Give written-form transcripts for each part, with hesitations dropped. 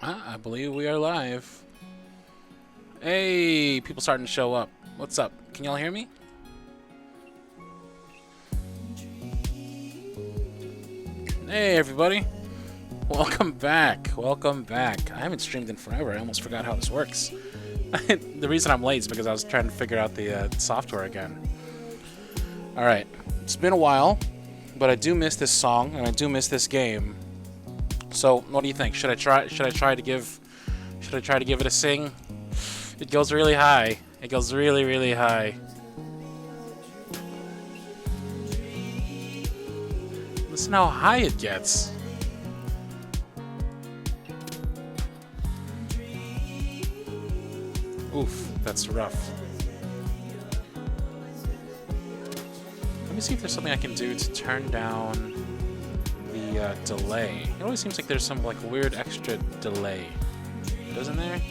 I believe we are live. Hey, people starting to show up. What's up? Can y'all hear me? Hey, everybody. Welcome back. Welcome back. I haven't streamed in forever. I almost forgot how this works. The reason I'm late is because I was trying to figure out the software again. Alright. It's been a while, but I do miss this song, and I do miss this game. So, what do you think? Should I try to give it a sing? It goes really high. It goes really, really high. Listen how high it gets. Oof, that's rough. Let me see if there's something I can do to turn down the delay. It always seems like there's some like weird extra delay. Isn't there?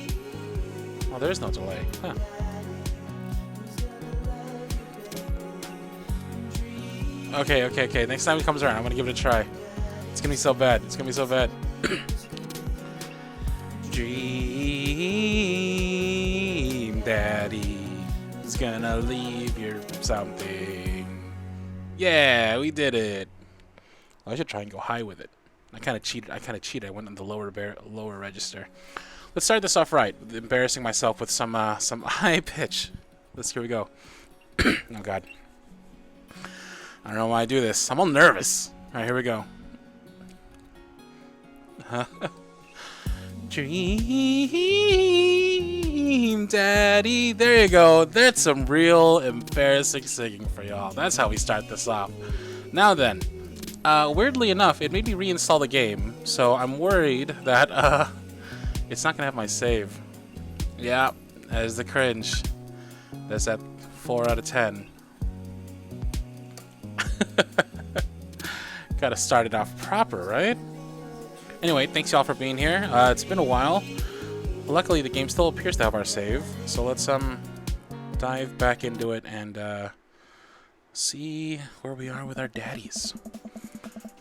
Oh, there's no delay. Huh. Okay. Next time it comes around, I'm gonna give it a try. It's gonna be so bad. It's gonna be so bad. Dream Daddy is gonna leave you something. Yeah, we did it. I should try and go high with it. I kind of cheated. I went on the lower register. Let's start this off right. Embarrassing myself with some high pitch. Here we go. Oh God. I don't know why I do this. I'm all nervous. All right, here we go. Dream Daddy. There you go. That's some real embarrassing singing for y'all. That's how we start this off. Now then, weirdly enough, it made me reinstall the game, so I'm worried that it's not gonna have my save. Yeah, that is the cringe. That's at 4 out of 10. Gotta start it off proper, right? Anyway, thanks y'all for being here. It's been a while. Luckily, the game still appears to have our save, so let's dive back into it and see where we are with our daddies.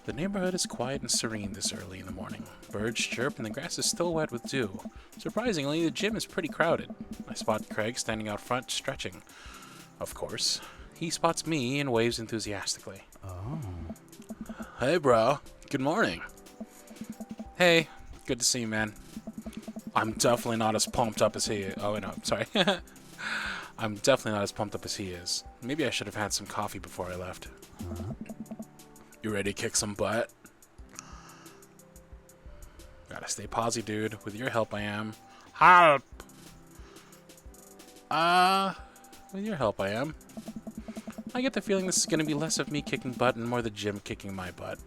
The neighborhood is quiet and serene this early in the morning. Birds chirp and the grass is still wet with dew. Surprisingly, the gym is pretty crowded. I spot Craig standing out front, stretching. Of course. He spots me and waves enthusiastically. Oh. Hey, bro. Good morning. Hey. Good to see you, man. I'm definitely not as pumped up as he is. Oh, no. Sorry. I'm definitely not as pumped up as he is. Maybe I should have had some coffee before I left. You ready to kick some butt? Gotta stay posy, dude. With your help, I am. Help! With your help, I am. I get the feeling this is gonna be less of me kicking butt and more the gym kicking my butt.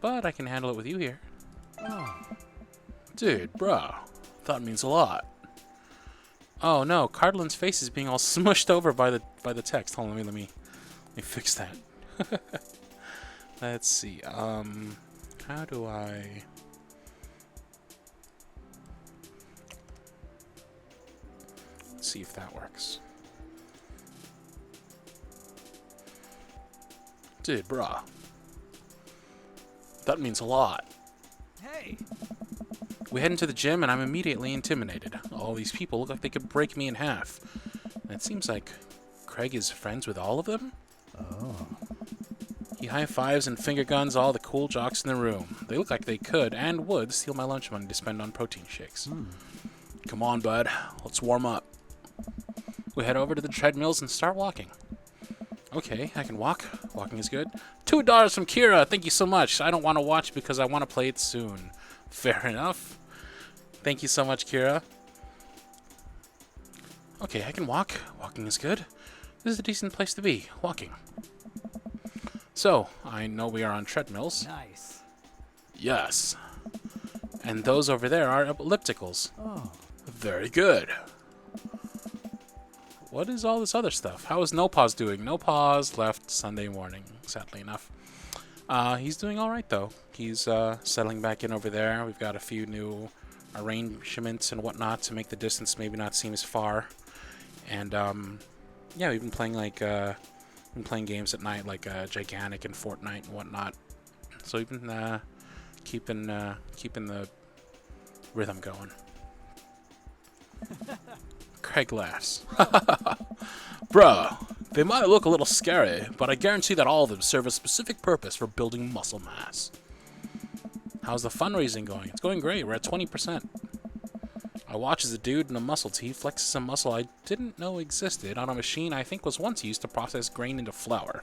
But I can handle it with you here. Oh. Dude, bro. That means a lot. Oh no, Cardlin's face is being all smushed over by the text. Hold on, let me fix that. Let's see. How do I... Let's see if that works. Dude, brah. That means a lot. Hey! We head into the gym and I'm immediately intimidated. All these people look like they could break me in half. And it seems like Craig is friends with all of them? Oh. He high-fives and finger guns all the cool jocks in the room. They look like they could and would steal my lunch money to spend on protein shakes. Come on, bud. Let's warm up. We head over to the treadmills and start walking. Okay, I can walk. Walking is good. $2 from Kira. Thank you so much. I don't want to watch because I want to play it soon. Fair enough. Thank you so much, Kira. Okay, I can walk. Walking is good. This is a decent place to be. Walking. So, I know we are on treadmills. Nice. Yes. And those over there are ellipticals. Oh. Very good. What is all this other stuff? How is No Pause doing? No Pause left Sunday morning, sadly enough. He's doing all right, though. He's settling back in over there. We've got a few new arrangements and whatnot to make the distance maybe not seem as far. And, yeah, we've been playing, games at night, like Gigantic and Fortnite and whatnot. So we've been keeping the rhythm going. Craig laughs. Bro, they might look a little scary, but I guarantee that all of them serve a specific purpose for building muscle mass. How's the fundraising going? It's going great. We're at 20%. I watch as a dude in a muscle tee flexes a muscle I didn't know existed on a machine I think was once used to process grain into flour.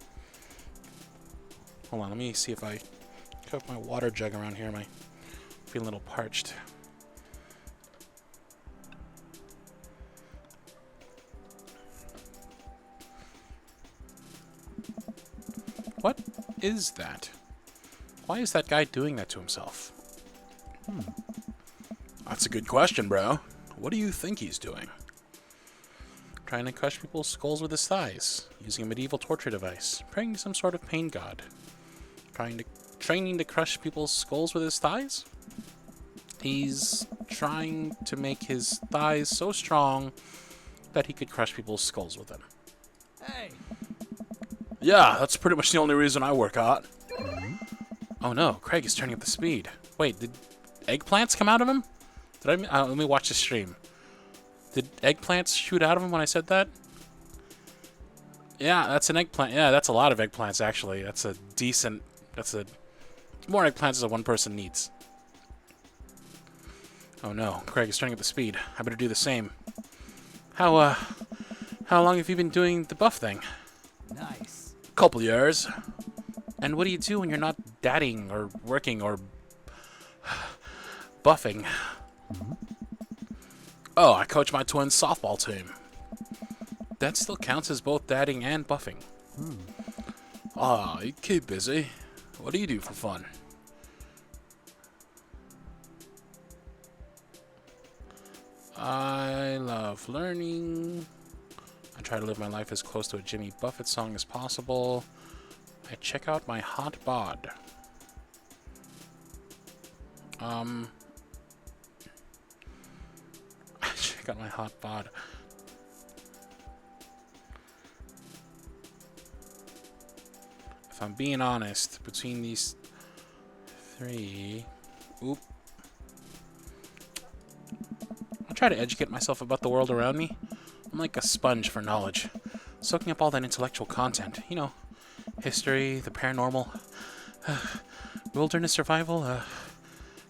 Hold on, let me see if I have my water jug around here. I'm feeling a little parched. What is that? Why is that guy doing that to himself? That's a good question, bro. What do you think he's doing? Trying to crush people's skulls with his thighs, using a medieval torture device, praying to some sort of pain god. Training to crush people's skulls with his thighs? He's trying to make his thighs so strong that he could crush people's skulls with them. Hey! Yeah, that's pretty much the only reason I work out. Oh no, Craig is turning up the speed. Wait, did eggplants come out of him? Let me watch the stream. Did eggplants shoot out of him when I said that? Yeah, that's an eggplant. Yeah, that's a lot of eggplants, actually. That's a decent... more eggplants as one person needs. Oh no, Craig is turning up the speed. I better do the same. How long have you been doing the buff thing? Nice. Couple years. And what do you do when you're not dadding or working or buffing? Oh, I coach my twins' softball team. That still counts as both dadding and buffing. You keep busy. What do you do for fun? I love learning. I try to live my life as close to a Jimmy Buffett song as possible. I check out my hot bod. I check out my hot bod. If I'm being honest, between these three... Oop. I try to educate myself about the world around me. I'm like a sponge for knowledge, soaking up all that intellectual content. You know, history, the paranormal, wilderness survival,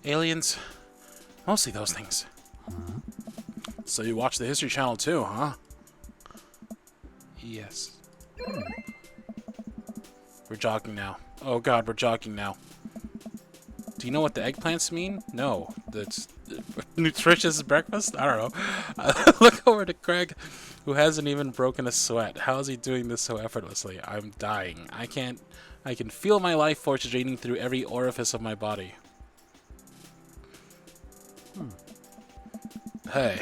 aliens, mostly those things. So you watch the History Channel too, huh? Yes. We're jogging now. Oh god, we're jogging now. Do you know what the eggplants mean? No. That's nutritious breakfast? I don't know. Look over to Craig, who hasn't even broken a sweat. How is he doing this so effortlessly? I'm dying. I can feel my life force draining through every orifice of my body. Hey,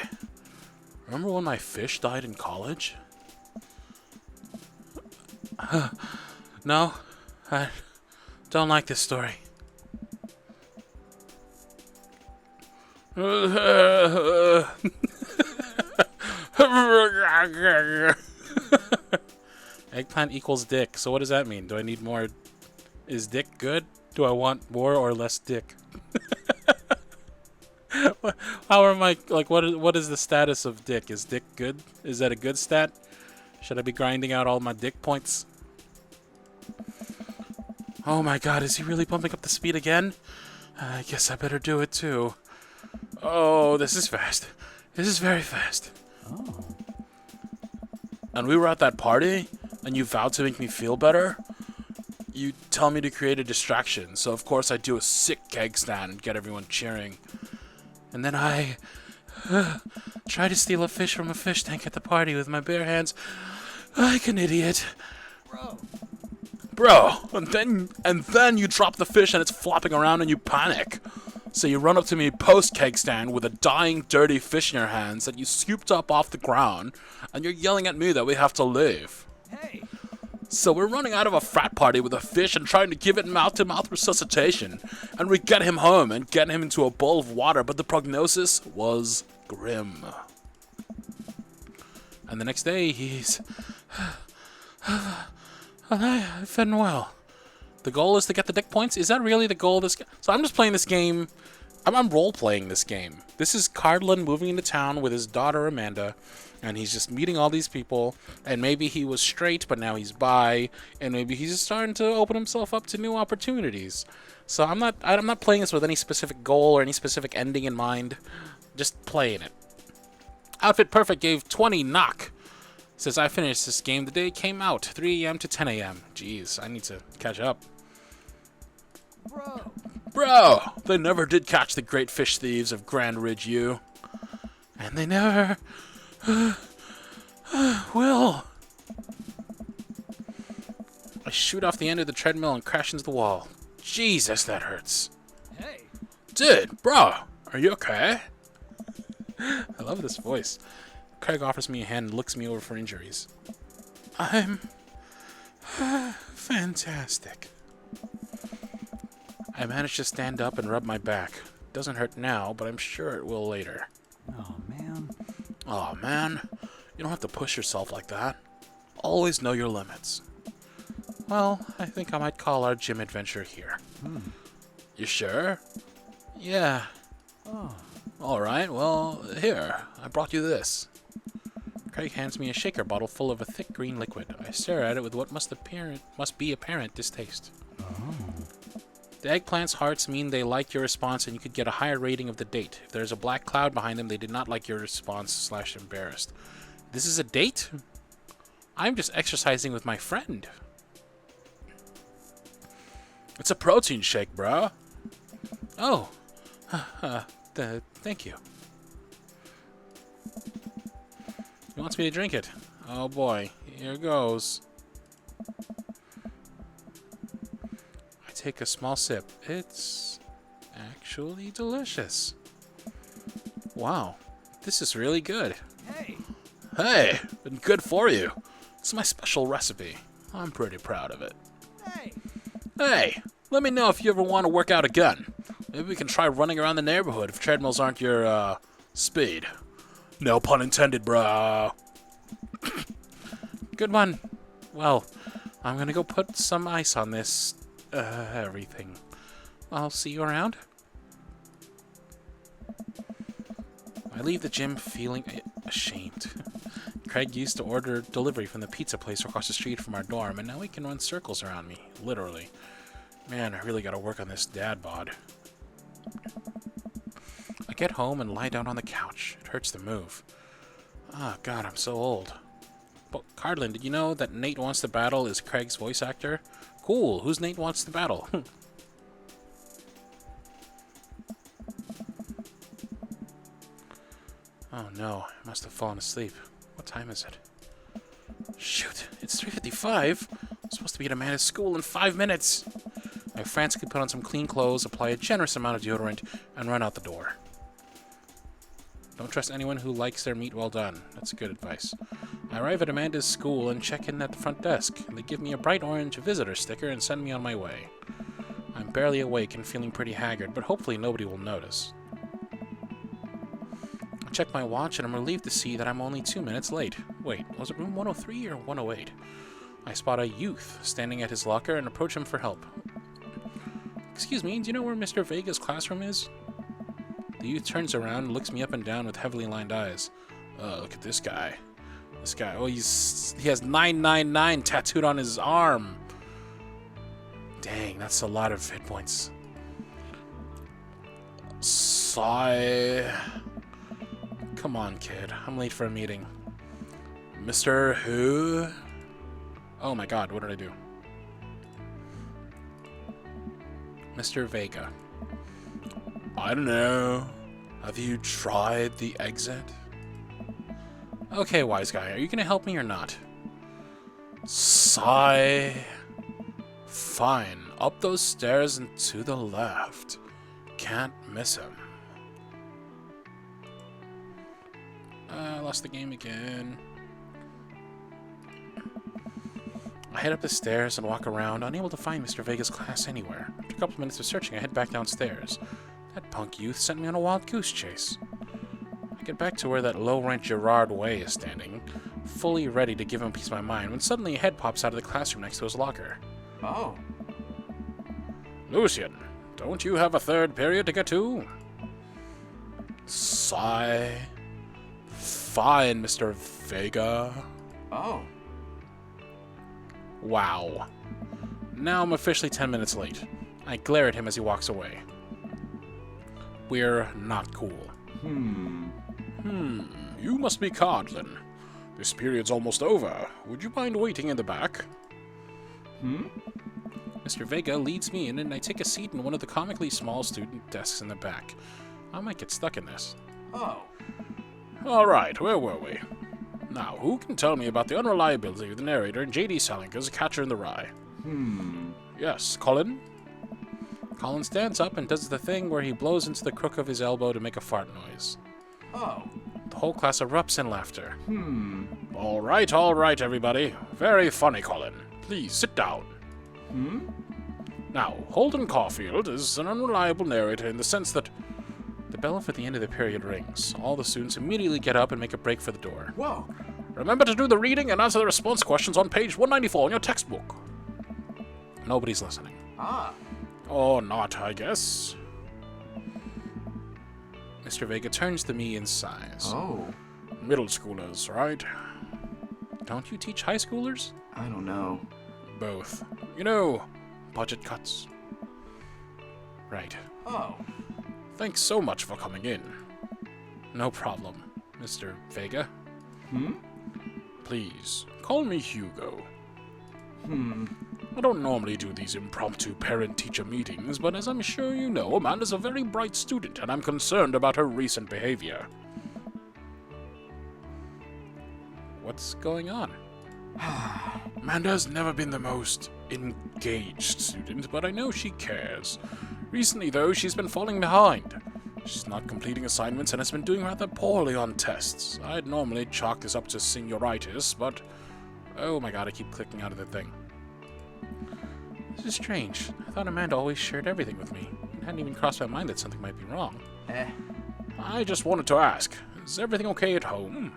remember when my fish died in college? No, I don't like this story. Eggplant equals dick. So what does that mean? Do I need more? Is dick good? Do I want more or less dick? How am I, like, what is the status of dick? Is dick good? Is that a good stat? Should I be grinding out all my dick points? Oh my god, is he really pumping up the speed again? I guess I better do it too. Oh, this is fast. This is very fast. Oh. And we were at that party, and you vowed to make me feel better. You tell me to create a distraction, so of course I do a sick keg stand and get everyone cheering. And then I try to steal a fish from a fish tank at the party with my bare hands, like an idiot. Bro, and then you drop the fish and it's flopping around and you panic. So you run up to me post-keg stand with a dying, dirty fish in your hands that you scooped up off the ground, and you're yelling at me that we have to leave. Hey. So we're running out of a frat party with a fish and trying to give it mouth-to-mouth resuscitation, and we get him home and get him into a bowl of water, but the prognosis was grim. And the next day, he's alive and well. The goal is to get the dick points? Is that really the goal of this game? So I'm just playing this game. I'm role-playing this game. This is Cardlin moving into town with his daughter Amanda, and he's just meeting all these people, and maybe he was straight, but now he's bi, and maybe he's just starting to open himself up to new opportunities. So I'm not playing this with any specific goal or any specific ending in mind. Just playing it. Outfit Perfect gave 20 knock. Says, I finished this game the day it came out, 3 a.m. to 10 a.m. Jeez, I need to catch up. Bro, they never did catch the great fish thieves of Grand Ridge U. And they never will. I shoot off the end of the treadmill and crash into the wall. Jesus, that hurts. Hey. Dude, bro, are you okay? I love this voice. Craig offers me a hand and looks me over for injuries. I'm fantastic. I managed to stand up and rub my back. Doesn't hurt now, but I'm sure it will later. Oh, man. Oh, man. You don't have to push yourself like that. Always know your limits. Well, I think I might call our gym adventure here. You sure? Yeah. Oh. Alright, well, here. I brought you this. Craig hands me a shaker bottle full of a thick green liquid. I stare at it with what must be apparent distaste. Oh. The eggplants' hearts mean they like your response and you could get a higher rating of the date. If there's a black cloud behind them, they did not like your response / embarrassed. This is a date? I'm just exercising with my friend. It's a protein shake, bro. Oh. Thank you. He wants me to drink it. Oh boy. Here goes. I take a small sip. It's actually delicious. Wow. This is really good. Hey. Hey, been good for you. It's my special recipe. I'm pretty proud of it. Hey. Hey, let me know if you ever want to work out again. Maybe we can try running around the neighborhood if treadmills aren't your, speed. No pun intended, bro. Good one. Well, I'm gonna go put some ice on this, everything. I'll see you around. I leave the gym feeling ashamed. Craig used to order delivery from the pizza place across the street from our dorm, and now he can run circles around me, literally. Man, I really gotta work on this dad bod. I get home and lie down on the couch. It hurts to move. Oh, God, I'm so old. But, Cardlin, did you know that Nate Wants to Battle is Craig's voice actor? Cool, who's Nate Wants to Battle? Oh, no, I must have fallen asleep. What time is it? Shoot, it's 3:55. I'm supposed to be at Amanda's school in 5 minutes. I frantically put on some clean clothes, apply a generous amount of deodorant, and run out the door. Don't trust anyone who likes their meat well done. That's good advice. I arrive at Amanda's school and check in at the front desk. They give me a bright orange visitor sticker and send me on my way. I'm barely awake and feeling pretty haggard, but hopefully nobody will notice. I check my watch and I'm relieved to see that I'm only 2 minutes late. Wait, was it room 103 or 108? I spot a youth standing at his locker and approach him for help. Excuse me, do you know where Mr. Vega's classroom is? The youth turns around and looks me up and down with heavily lined eyes. Look at this guy. This guy, oh, he has 999 tattooed on his arm. Dang, that's a lot of hit points. Sigh. Come on, kid. I'm late for a meeting. Mr. Who? Oh my god, what did I do? Mr. Vega. I don't know. Have you tried the exit? Okay, wise guy, are you gonna help me or not? Sigh. Fine. Up those stairs and to the left. Can't miss him. I lost the game again. I head up the stairs and walk around, unable to find Mr. Vega's class anywhere. After a couple minutes of searching, I head back downstairs. That punk youth sent me on a wild goose chase. I get back to where that low-rent Gerard Way is standing, fully ready to give him a piece of my mind, when suddenly a head pops out of the classroom next to his locker. Oh. Lucian, don't you have a third period to get to? Sigh. Fine, Mr. Vega. Oh. Wow. Now I'm officially 10 minutes late. I glare at him as he walks away. We're not cool. You must be Codlin. This period's almost over. Would you mind waiting in the back? Mr. Vega leads me in, and I take a seat in one of the comically small student desks in the back. I might get stuck in this. Oh. Alright, where were we? Now, who can tell me about the unreliability of the narrator in J.D. Salinger's A Catcher in the Rye? Yes, Colin? Colin stands up and does the thing where he blows into the crook of his elbow to make a fart noise. Oh. The whole class erupts in laughter. All right, everybody. Very funny, Colin. Please, sit down. Now, Holden Caulfield is an unreliable narrator in the sense that the bell for the end of the period rings. All the students immediately get up and make a break for the door. Whoa. Remember to do the reading and answer the response questions on page 194 in your textbook. Nobody's listening. Ah. Or not, I guess. Mr. Vega turns to me and sighs. Oh. Middle schoolers, right? Don't you teach high schoolers? I don't know. Both. You know, budget cuts. Right. Oh. Thanks so much for coming in. No problem, Mr. Vega. Please, call me Hugo. I don't normally do these impromptu parent-teacher meetings, but as I'm sure you know, Amanda's a very bright student, and I'm concerned about her recent behavior. What's going on? Amanda's never been the most engaged student, but I know she cares. Recently, though, she's been falling behind. She's not completing assignments and has been doing rather poorly on tests. I'd normally chalk this up to senioritis, but... oh my god, I keep clicking out of the thing. This is strange. I thought Amanda always shared everything with me. It hadn't even crossed my mind that something might be wrong. I just wanted to ask, is everything okay at home?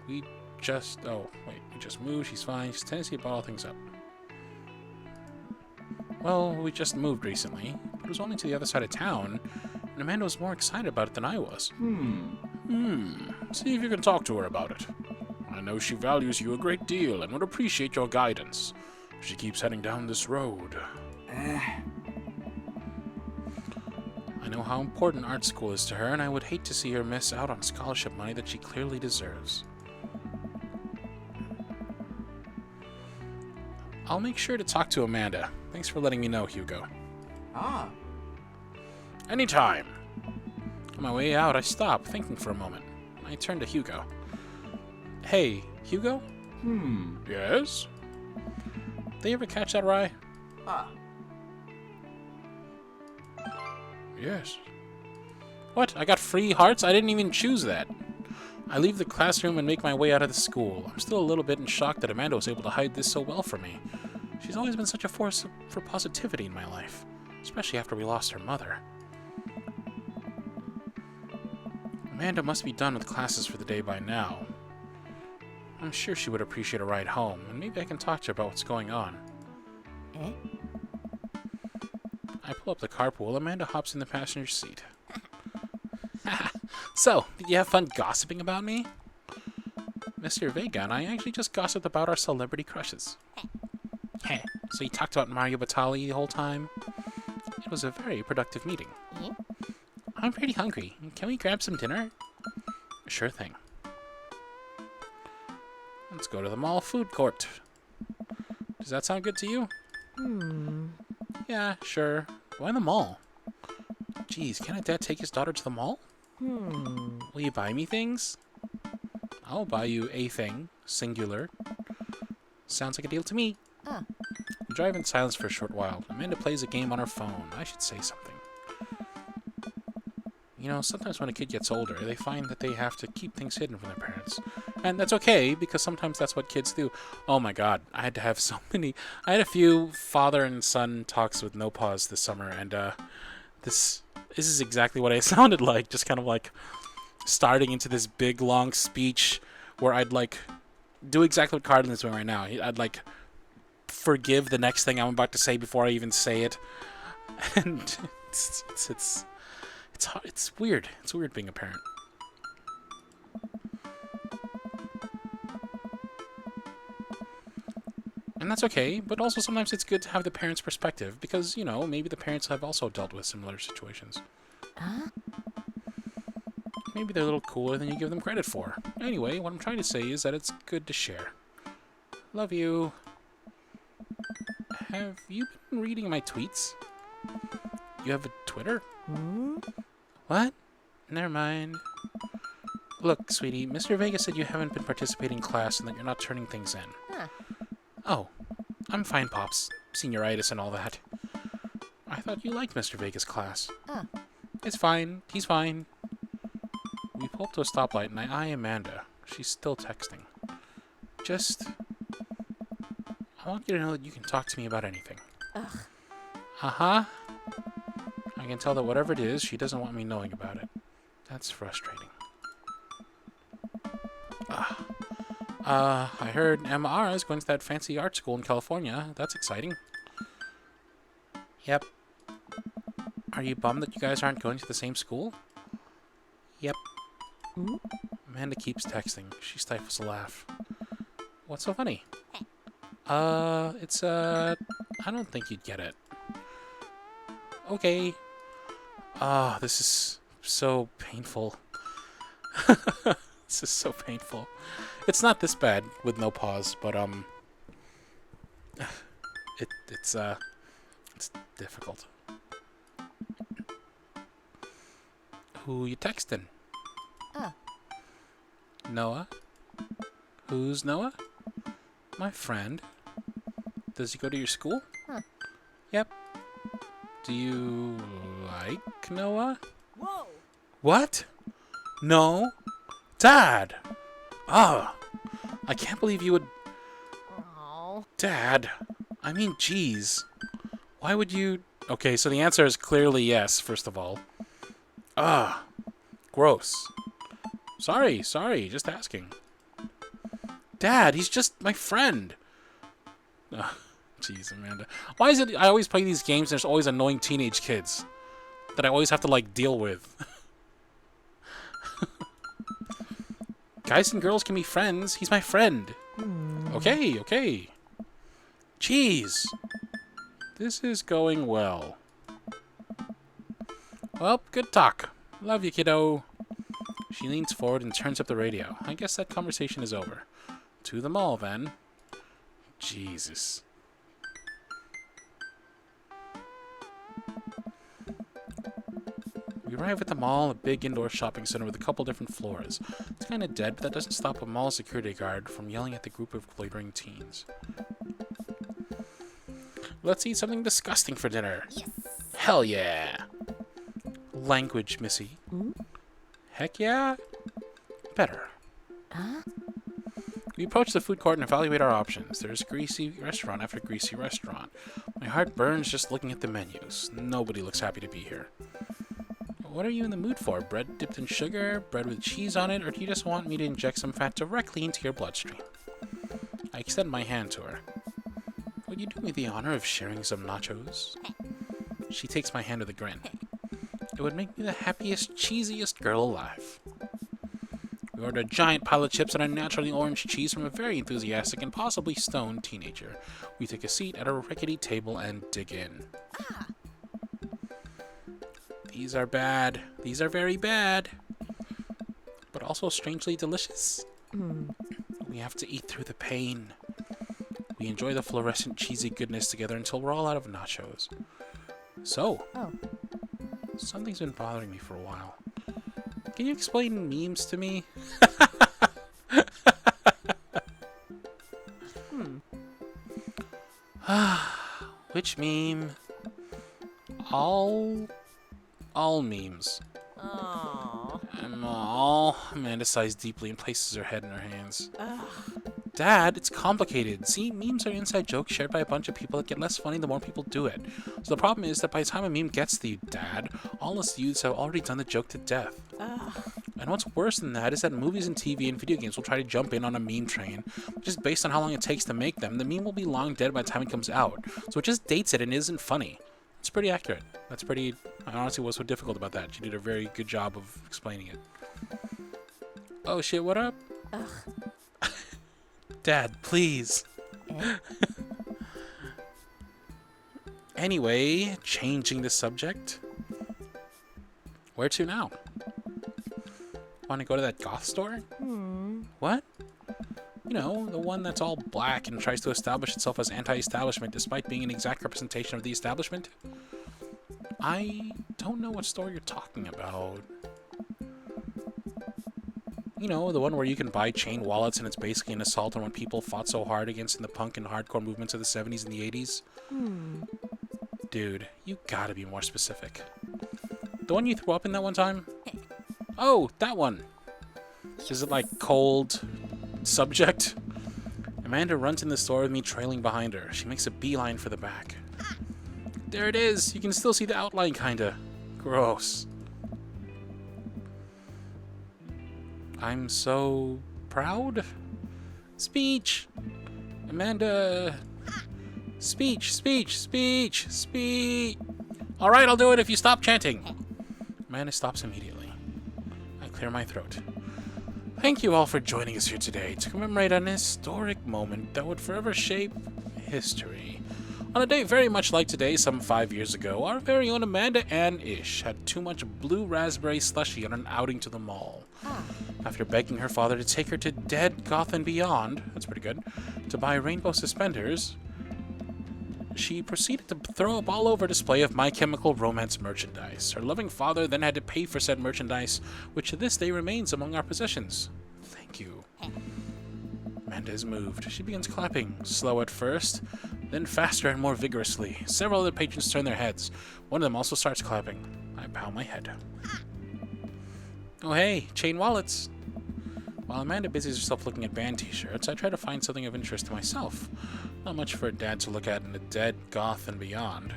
We just moved, she's fine, she's tendency to bottle things up. Well, we just moved recently, but it was only to the other side of town, and Amanda was more excited about it than I was. See if you can talk to her about it. I know she values you a great deal and would appreciate your guidance if she keeps heading down this road. I know how important art school is to her, and I would hate to see her miss out on scholarship money that she clearly deserves. I'll make sure to talk to Amanda. Thanks for letting me know, Hugo. Ah. Anytime. On my way out, I stop, thinking for a moment. I turn to Hugo. Hey, Hugo? Yes? Did you ever catch that rye? Ah. Yes. What? I got free hearts? I didn't even choose that. I leave the classroom and make my way out of the school. I'm still a little bit in shock that Amanda was able to hide this so well from me. She's always been such a force for positivity in my life, especially after we lost her mother. Amanda must be done with classes for the day by now. I'm sure she would appreciate a ride home, and maybe I can talk to her about what's going on. I pull up the carpool. Amanda hops in the passenger seat. So, did you have fun gossiping about me? Mr. Vega and I actually just gossiped about our celebrity crushes. So you talked about Mario Batali the whole time? It was a very productive meeting. I'm pretty hungry. Can we grab some dinner? Sure thing. Let's go to the mall food court. Does that sound good to you? Yeah, sure. Why the mall? Geez, can't a dad take his daughter to the mall? Will you buy me things? I'll buy you a thing, singular. Sounds like a deal to me. We drive in silence for a short while. Amanda plays a game on her phone. I should say something. You know, sometimes when a kid gets older, they find that they have to keep things hidden from their parents. And that's okay, because sometimes that's what kids do. Oh my god, I had a few father and son talks with no pause this summer, and this is exactly what I sounded like, just kind of like starting into this big long speech where I'd like do exactly what Cardin is doing right now. I'd like forgive the next thing I'm about to say before I even say it, and it's weird. It's weird being a parent. And that's okay, but also sometimes it's good to have the parent's perspective because, you know, maybe the parents have also dealt with similar situations. Huh? Maybe they're a little cooler than you give them credit for. Anyway, what I'm trying to say is that it's good to share. Love you. Have you been reading my tweets? You have a Twitter? Hmm? What? Never mind. Look, sweetie, Mr. Vega said you haven't been participating in class and that you're not turning things in. Huh. Oh, I'm fine, Pops. Senioritis and all that. I thought you liked Mr. Vega's class. Oh. It's fine. He's fine. We pull up to a stoplight and I eye Amanda. She's still texting. I want you to know that you can talk to me about anything. Ugh. Uh-huh. I can tell that whatever it is, she doesn't want me knowing about it. That's frustrating. I heard MR is going to that fancy art school in California. That's exciting. Yep. Are you bummed that you guys aren't going to the same school? Yep. Hmm? Amanda keeps texting. She stifles a laugh. What's so funny? I don't think you'd get it. Okay. This is so painful. This is so painful. It's not this bad with no pause, but it's difficult. Who you texting? Oh. Noah? Who's Noah? My friend. Does he go to your school? Huh. Yep. Do you like Noah? Whoa. What? No? Dad! I can't believe you would... Oh. Dad! I mean, jeez. Why would you... Okay, so the answer is clearly yes, first of all. Gross. Sorry, just asking. Dad, he's just my friend. Jeez, Amanda. Why is it I always play these games and there's always annoying teenage kids that I always have to, like, deal with? Guys and girls can be friends. He's my friend. Okay. Jeez. This is going well. Well, good talk. Love you, kiddo. She leans forward and turns up the radio. I guess that conversation is over. To the mall, then. Jesus. We arrive at the mall, a big indoor shopping center with a couple different floors. It's kind of dead, but that doesn't stop a mall security guard from yelling at the group of loitering teens. Let's eat something disgusting for dinner. Yes. Hell yeah. Language, missy. Hmm? Heck yeah. Better. Huh? We approach the food court and evaluate our options. There's greasy restaurant after greasy restaurant. My heart burns just looking at the menus. Nobody looks happy to be here. What are you in the mood for? Bread dipped in sugar? Bread with cheese on it? Or do you just want me to inject some fat directly into your bloodstream? I extend my hand to her. Would you do me the honor of sharing some nachos? She takes my hand with a grin. It would make me the happiest, cheesiest girl alive. We order a giant pile of chips and a naturally orange cheese from a very enthusiastic and possibly stoned teenager. We take a seat at a rickety table and dig in. These are bad. These are very bad. But also strangely delicious. We have to eat through the pain. We enjoy the fluorescent cheesy goodness together until we're all out of nachos. So, something's been bothering me for a while. Can you explain memes to me? Which meme? All memes. Oh. All. Amanda sighs deeply and places her head in her hands. Ugh. Dad, it's complicated. See, memes are inside jokes shared by a bunch of people that get less funny the more people do it. So the problem is that by the time a meme gets to you, Dad, all us youths have already done the joke to death. And what's worse than that is that movies and TV and video games will try to jump in on a meme train. Just based on how long it takes to make them, the meme will be long dead by the time it comes out. So it just dates it and isn't funny. It's pretty accurate. That's pretty... I honestly was so difficult about that. She did a very good job of explaining it. Oh shit, what up? Dad, please. Anyway, changing the subject. Where to now? Want to go to that goth store? What? You know, the one that's all black and tries to establish itself as anti-establishment despite being an exact representation of the establishment? I don't know what store you're talking about. You know, the one where you can buy chain wallets and it's basically an assault on what people fought so hard against in the punk and hardcore movements of the 70s and the 80s? Dude, you gotta be more specific. The one you threw up in that one time? Oh, that one! Is it like cold subject? Amanda runs in the store with me trailing behind her. She makes a beeline for the back. There it is! You can still see the outline, kinda. Gross. I'm so proud. Speech! Amanda! Speech, speech, speech, speech! Alright, I'll do it if you stop chanting. Amanda stops immediately. I clear my throat. Thank you all for joining us here today to commemorate an historic moment that would forever shape history. On a day very much like today, some 5 years ago, our very own Amanda Ann Ish had too much blue raspberry slushy on an outing to the mall. After begging her father to take her to Dead, Goth, and Beyond, that's pretty good, to buy rainbow suspenders, she proceeded to throw up all over a display of My Chemical Romance merchandise. Her loving father then had to pay for said merchandise, which to this day remains among our possessions. Thank you. Amanda is moved. She begins clapping, slow at first, then faster and more vigorously. Several other patrons turn their heads. One of them also starts clapping. I bow my head. Oh hey, chain wallets! While Amanda busies herself looking at band t-shirts, I try to find something of interest to myself. Not much for a dad to look at in the Dead, Goth, and Beyond.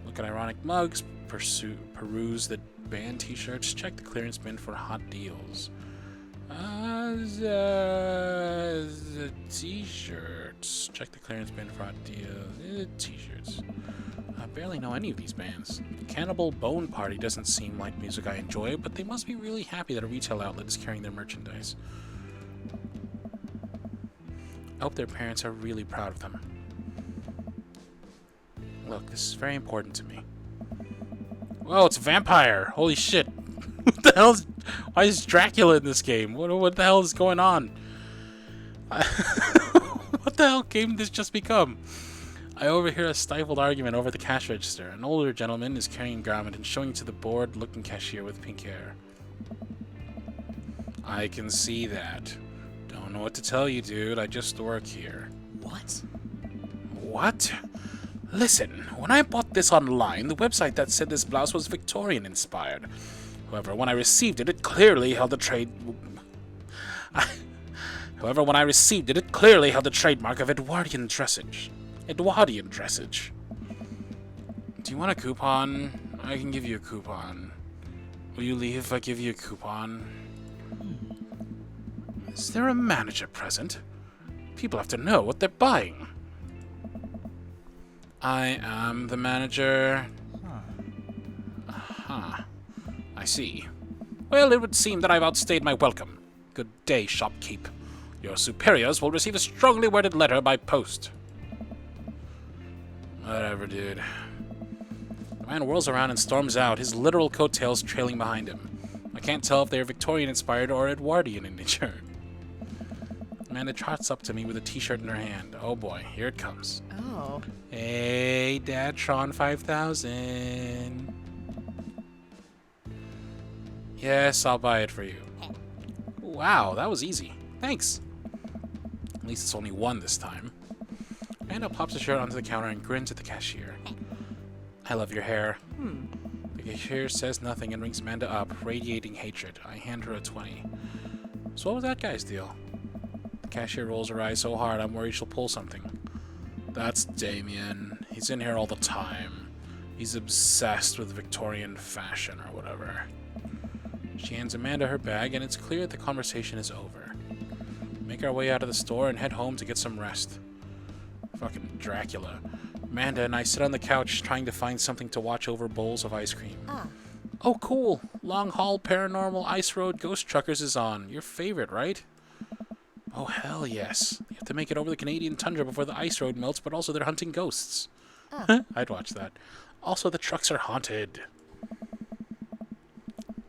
Look at ironic mugs, peruse the band t-shirts, check the clearance bin for hot deals. The t-shirts. Check the clearance bin for hot deals. T-shirts. I barely know any of these bands. Cannibal Bone Party doesn't seem like music I enjoy, but they must be really happy that a retail outlet is carrying their merchandise. I hope their parents are really proud of them. Look, this is very important to me. Whoa, it's a vampire! Holy shit! What the hell is... Why is Dracula in this game? What the hell is going on? What the hell game did this just become? I overhear a stifled argument over the cash register. An older gentleman is carrying a garment and showing it to the bored-looking cashier with pink hair. I can see that. Don't know what to tell you, dude. I just work here. What? What? Listen, when I bought this online, the website that said this blouse was Victorian-inspired. However, when I received it, it clearly held the trademark of Edwardian dressage. Edwardian dressage. Do you want a coupon? I can give you a coupon. Will you leave if I give you a coupon? Is there a manager present? People have to know what they're buying. I am the manager. Huh. I see. Well, it would seem that I've outstayed my welcome. Good day, shopkeep. Your superiors will receive a strongly worded letter by post. Whatever, dude. The man whirls around and storms out, his literal coattails trailing behind him. I can't tell if they're Victorian-inspired or Edwardian in nature. Amanda trots up to me with a t-shirt in her hand. Oh boy, here it comes. Oh. Hey, Dadtron 5000. Yes, I'll buy it for you. Wow, that was easy. Thanks. At least it's only one this time. Amanda pops the shirt onto the counter and grins at the cashier. I love your hair. The cashier says nothing and rings Amanda up, radiating hatred. I hand her a 20. So what was that guy's deal? The cashier rolls her eyes so hard I'm worried she'll pull something. That's Damian. He's in here all the time. He's obsessed with Victorian fashion or whatever. She hands Amanda her bag, and it's clear the conversation is over. We make our way out of the store and head home to get some rest. Fucking Dracula. Amanda and I sit on the couch trying to find something to watch over bowls of ice cream. Oh, cool. Long Haul Paranormal Ice Road Ghost Truckers is on. Your favorite, right? Oh, hell yes. You have to make it over the Canadian tundra before the ice road melts, but also they're hunting ghosts. I'd watch that. Also, the trucks are haunted.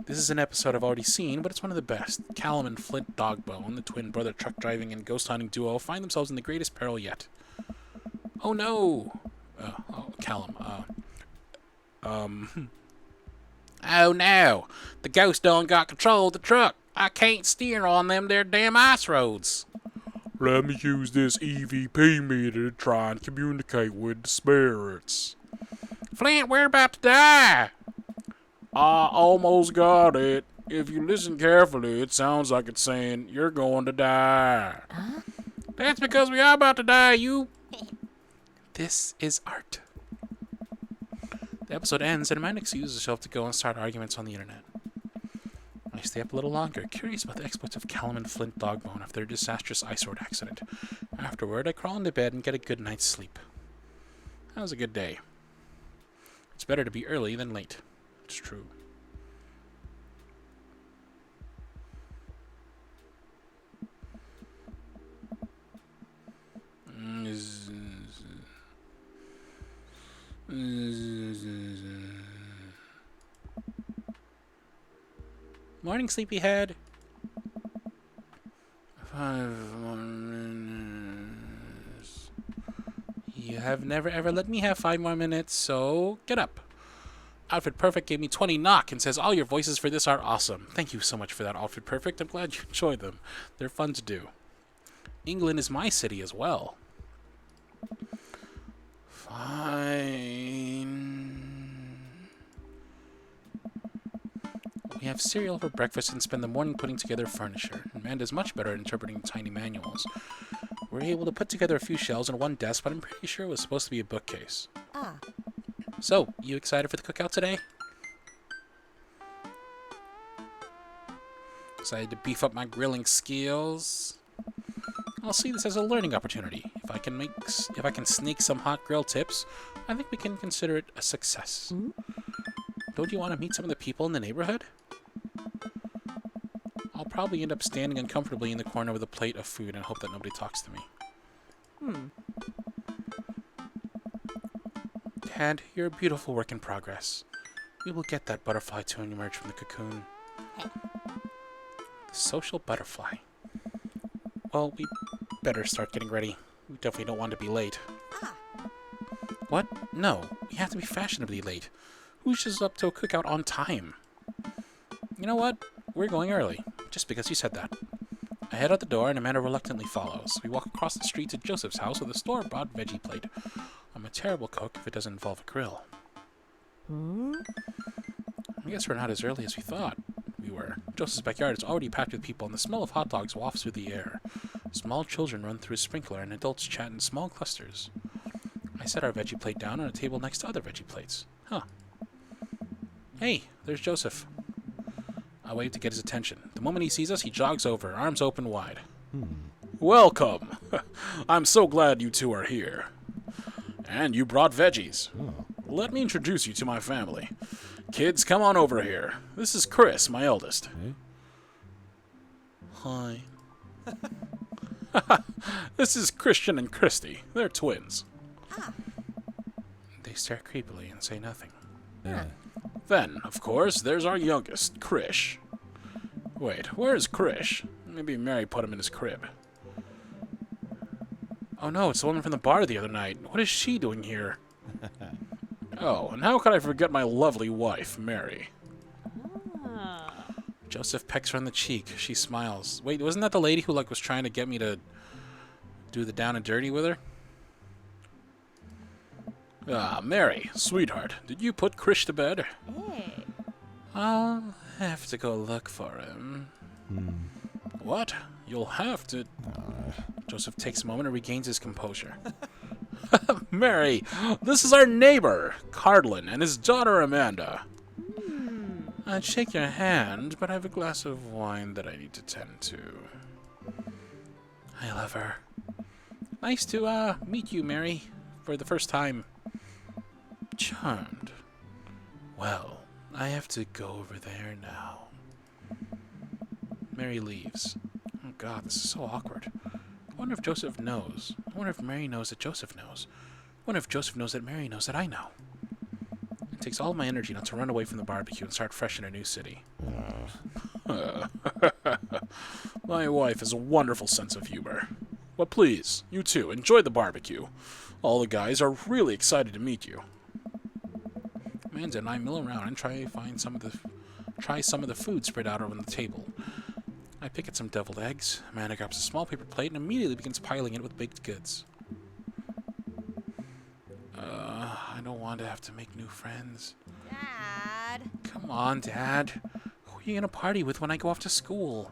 This is an episode I've already seen, but it's one of the best. Callum and Flint Dogbone, the twin brother truck driving and ghost hunting duo, find themselves in the greatest peril yet. Oh no! Callum, Oh no! The ghost done got control of the truck! I can't steer on them there damn ice roads! Let me use this EVP meter to try and communicate with the spirits. Flint, we're about to die! I almost got it. If you listen carefully, it sounds like it's saying, you're going to die. That's because we are about to die, you... This is art. The episode ends, and Amanda excuses herself to go and start arguments on the internet. I stay up a little longer, curious about the exploits of Callum and Flint Dogbone after their disastrous ice road accident. Afterward, I crawl into bed and get a good night's sleep. That was a good day. It's better to be early than late. It's true. Morning, sleepyhead. 5 more minutes. You have never ever let me have 5 more minutes, so get up. Outfit Perfect gave me 20 knock and says all your voices for this are awesome. Thank you so much for that, Outfit Perfect. I'm glad you enjoyed them. They're fun to do. England is my city as well. Fine. We have cereal for breakfast and spend the morning putting together furniture. Amanda's much better at interpreting tiny manuals. We're able to put together a few shelves and one desk, but I'm pretty sure it was supposed to be a bookcase. So, you excited for the cookout today? Excited to beef up my grilling skills? I'll see this as a learning opportunity. If I can sneak some hot grill tips, I think we can consider it a success. Don't you want to meet some of the people in the neighborhood? I'll probably end up standing uncomfortably in the corner with a plate of food and hope that nobody talks to me. Dad, you're a beautiful work in progress. We will get that butterfly to emerge from the cocoon. The social butterfly. Well, we better start getting ready. We definitely don't want to be late. What? No, we have to be fashionably late. Who's just up to a cookout on time? You know what? We're going early, just because you said that. I head out the door and Amanda reluctantly follows. We walk across the street to Joseph's house with a store-bought veggie plate. I'm a terrible cook if it doesn't involve a grill. I guess we're not as early as we thought we were. Joseph's backyard is already packed with people and the smell of hot dogs wafts through the air. Small children run through a sprinkler and adults chat in small clusters. I set our veggie plate down on a table next to other veggie plates. Hey, there's Joseph. I wave to get his attention. The moment he sees us, he jogs over, arms open wide. Welcome. I'm so glad you two are here. And you brought veggies. Let me introduce you to my family. Kids, come on over here. This is Chris, my eldest. Hi. This is Christian and Christy. They're twins. They stare creepily and say nothing. Then, of course, there's our youngest, Krish. Wait, where's Krish? Maybe Mary put him in his crib. Oh no, it's the woman from the bar the other night. What is she doing here? Oh, and how could I forget my lovely wife, Mary? Joseph pecks her on the cheek. She smiles. Wait, wasn't that the lady who was trying to get me to do the down and dirty with her? Ah, Mary, sweetheart, did you put Krish to bed? I'll have to go look for him. What? You'll have to... Joseph takes a moment and regains his composure. Mary, this is our neighbor, Cardlin, and his daughter, Amanda. I'd shake your hand, but I have a glass of wine that I need to tend to. I love her. Nice to, meet you, Mary, for the first time. Charmed. Well, I have to go over there now. Mary leaves. Oh god, this is so awkward. I wonder if Joseph knows. I wonder if Mary knows that Joseph knows. I wonder if Joseph knows that Mary knows that I know. It takes all of my energy not to run away from the barbecue and start fresh in a new city. My wife has a wonderful sense of humor. But please, you too, enjoy the barbecue. All the guys are really excited to meet you. Amanda and I mill around and try some of the food spread out on the table. I pick at some deviled eggs. Amanda grabs a small paper plate and immediately begins piling it with baked goods. I don't want to have to make new friends. Dad. Come on, Dad. Who are you gonna party with when I go off to school?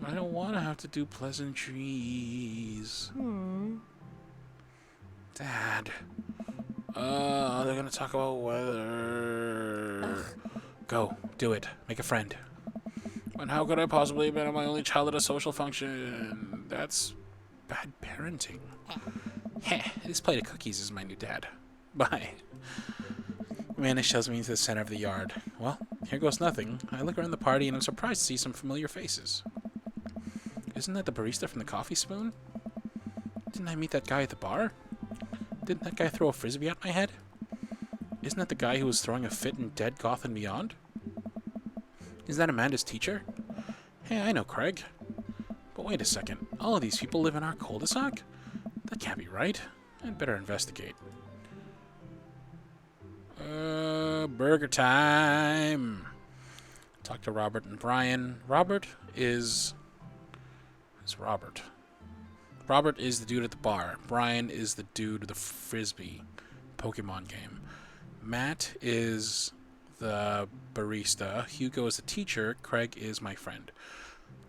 I don't want to have to do pleasantries. Dad. They're gonna talk about weather. Go, do it. Make a friend. And how could I possibly abandon my only child at a social function? That's bad parenting. Heh, this plate of cookies is my new dad. Bye. Amanda shoves me into the center of the yard. Well, here goes nothing. I look around the party and I'm surprised to see some familiar faces. Isn't that the barista from the Coffee Spoon? Didn't I meet that guy at the bar? Didn't that guy throw a frisbee at my head? Isn't that the guy who was throwing a fit in Dead Goth and Beyond? Is that Amanda's teacher? Hey, I know Craig. But wait a second. All of these people live in our cul-de-sac? That can't be right. I'd better investigate. Burger time. Talk to Robert and Brian. Robert is... Who's Robert? Robert is the dude at the bar. Brian is the dude with the frisbee Pokemon game. Matt is the barista. Hugo is the teacher. Craig is my friend.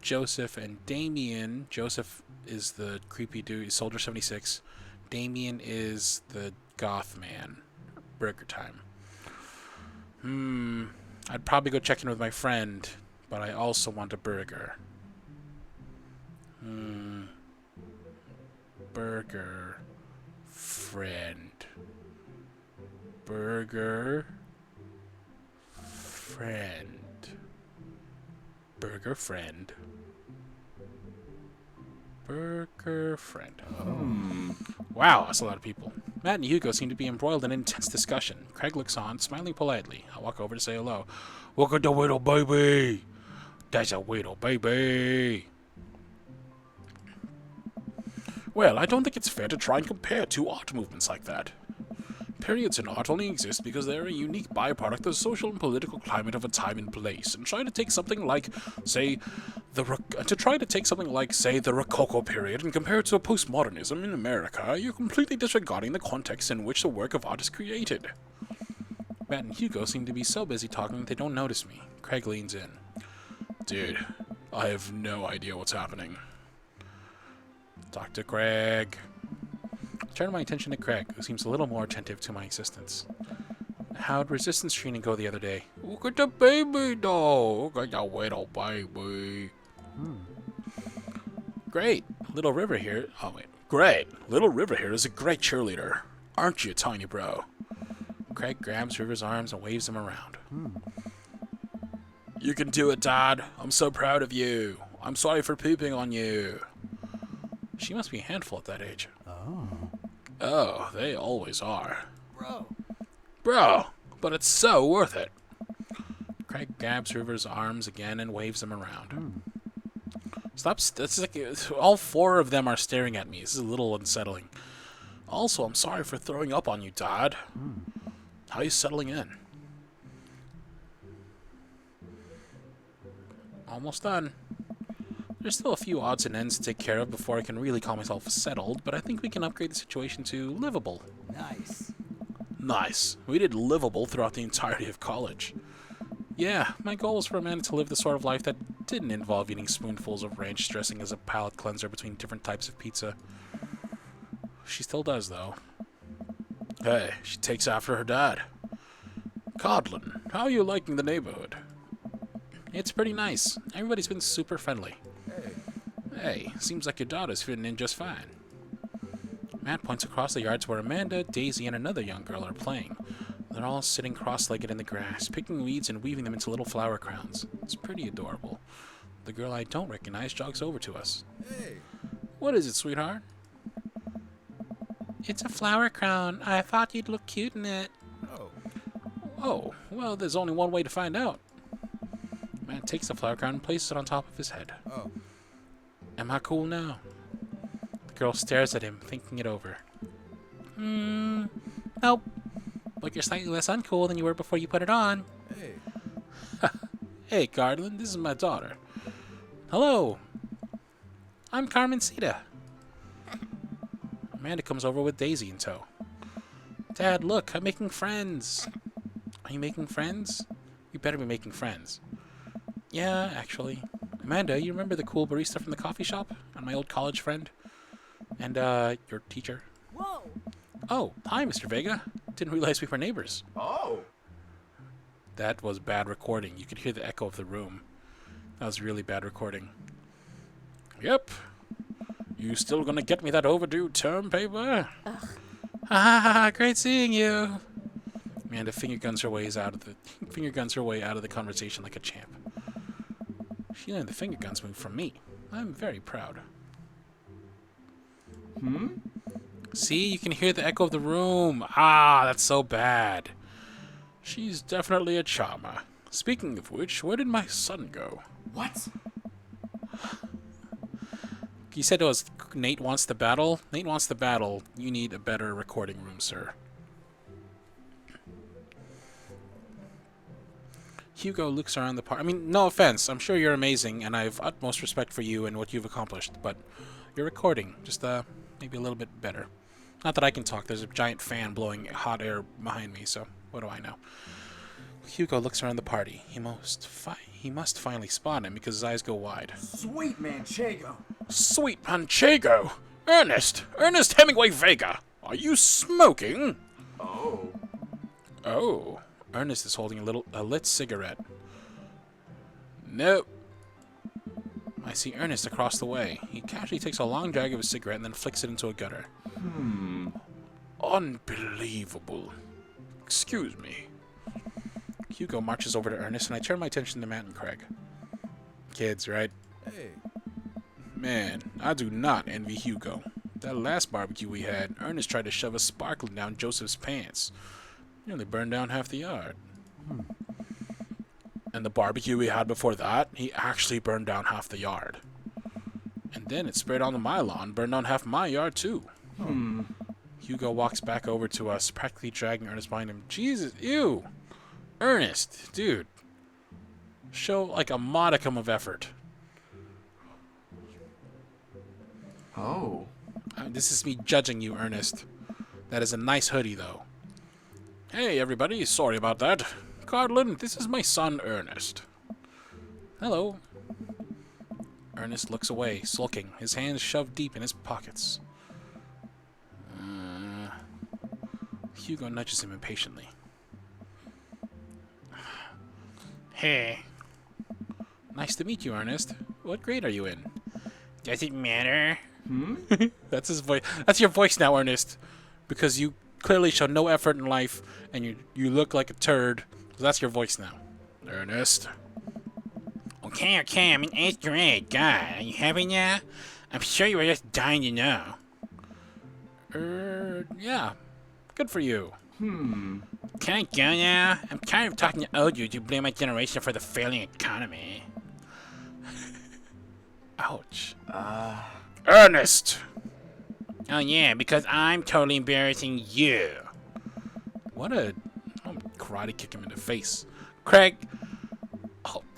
Joseph and Damian. Joseph is the creepy dude, Soldier 76. Damian is the goth man. Burger time. I'd probably go check in with my friend, but I also want a burger. Burger friend. Burger friend. Burger friend. Burger friend. Wow, that's a lot of people. Matt and Hugo seem to be embroiled in intense discussion. Craig looks on, smiling politely. I walk over to say hello. Look at the little baby. That's a little baby. Well, I don't think it's fair to try and compare two art movements like that. Periods in art only exist because they're a unique byproduct of the social and political climate of a time and place. And try to take something like, say, the Rococo period and compare it to a postmodernism in America, you're completely disregarding the context in which the work of art is created. Matt and Hugo seem to be so busy talking that they don't notice me. Craig leans in. Dude, I have no idea what's happening. Talk to Craig. I turn my attention to Craig, who seems a little more attentive to my existence. How'd resistance training go the other day? Look at the baby, though. Look at the little baby. Great. Little River here. Oh, wait. Great. Little River here is a great cheerleader. Aren't you, tiny bro? Craig grabs River's arms and waves him around. You can do it, Dad. I'm so proud of you. I'm sorry for pooping on you. She must be a handful at that age. Oh, they always are. Bro, but it's so worth it. Craig grabs River's arms again and waves him around. Stop. That's like all four of them are staring at me. This is a little unsettling. Also, I'm sorry for throwing up on you, Dad. How are you settling in? Almost done. There's still a few odds and ends to take care of before I can really call myself settled, but I think we can upgrade the situation to livable. Nice. We did livable throughout the entirety of college. Yeah, my goal was for Amanda to live the sort of life that didn't involve eating spoonfuls of ranch dressing as a palate cleanser between different types of pizza. She still does, though. Hey, she takes after her dad. Codlin, how are you liking the neighborhood? It's pretty nice. Everybody's been super friendly. Hey, seems like your daughter's fitting in just fine. Matt points across the yard to where Amanda, Daisy, and another young girl are playing. They're all sitting cross-legged in the grass, picking weeds and weaving them into little flower crowns. It's pretty adorable. The girl I don't recognize jogs over to us. Hey. What is it, sweetheart? It's a flower crown. I thought you'd look cute in it. Oh. Oh, well, there's only one way to find out. Matt takes the flower crown and places it on top of his head. Oh. Am I cool now? The girl stares at him, thinking it over. Nope. But you're slightly less uncool than you were before you put it on. Hey. Hey, Garland, this is my daughter. Hello. I'm Carmencita. Amanda comes over with Daisy in tow. Dad, look, I'm making friends. Are you making friends? You better be making friends. Yeah, actually. Amanda, you remember the cool barista from the coffee shop? And my old college friend? And, your teacher? Whoa! Oh, hi, Mr. Vega. Didn't realize we were neighbors. Oh. That was bad recording. You could hear the echo of the room. That was really bad recording. Yep. You still gonna get me that overdue term paper? Ugh. Ha, great seeing you. Amanda finger guns her way out of the conversation like a champ. She learned the finger guns move from me. I'm very proud. See, you can hear the echo of the room. Ah, that's so bad. She's definitely a charmer. Speaking of which, where did my son go? What? You said it was Nate wants the battle. Nate wants the battle. You need a better recording room, sir. Hugo looks around the park. I mean, no offense. I'm sure you're amazing, and I have utmost respect for you and what you've accomplished. But your recording, just maybe a little bit better. Not that I can talk. There's a giant fan blowing hot air behind me, so what do I know? Hugo looks around the party. He must finally spot him because his eyes go wide. Sweet Manchego. Sweet Manchego! Ernest Hemingway Vega! Are you smoking? Oh. Oh. Ernest is holding a lit cigarette. Nope. I see Ernest across the way. He casually takes a long drag of his cigarette and then flicks it into a gutter. Unbelievable. Excuse me. Hugo marches over to Ernest, and I turn my attention to Matt and Craig. Kids, right? Hey. Man, I do not envy Hugo. That last barbecue we had, Ernest tried to shove a sparkling down Joseph's pants. Nearly burned down half the yard. And the barbecue we had before that, he actually burned down half the yard. And then it sprayed onto my lawn, burned down half my yard too. Hugo walks back over to us, practically dragging Ernest behind him. Jesus, ew! Ernest, dude. Show like a modicum of effort. Oh. This is me judging you, Ernest. That is a nice hoodie, though. Hey, everybody. Sorry about that. Codlin, this is my son, Ernest. Hello. Ernest looks away, sulking, his hands shoved deep in his pockets. Hugo nudges him impatiently. Hey. Nice to meet you, Ernest. What grade are you in? Does it matter? That's his voice. That's your voice now, Ernest. Because you clearly show no effort in life, and you look like a turd. So that's your voice now. Ernest. Okay, I'm in 8th grade. God, are you happy now? I'm sure you were just dying to know. Yeah. Good for you. Can I go now? I'm tired of talking to old you to blame my generation for the failing economy. Ouch. Ernest! Oh yeah, because I'm totally embarrassing you. What a... I'm karate kick him in the face. Craig,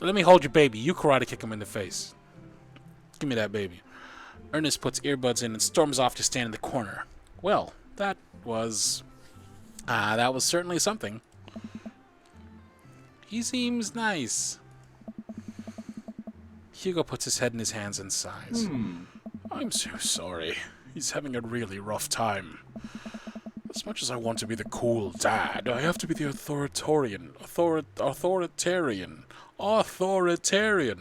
let me hold your baby. You karate kick him in the face. Give me that baby. Ernest puts earbuds in and storms off to stand in the corner. Well, that was certainly something. He seems nice. Hugo puts his head in his hands and sighs. I'm so sorry. He's having a really rough time. As much as I want to be the cool dad, I have to be the authoritarian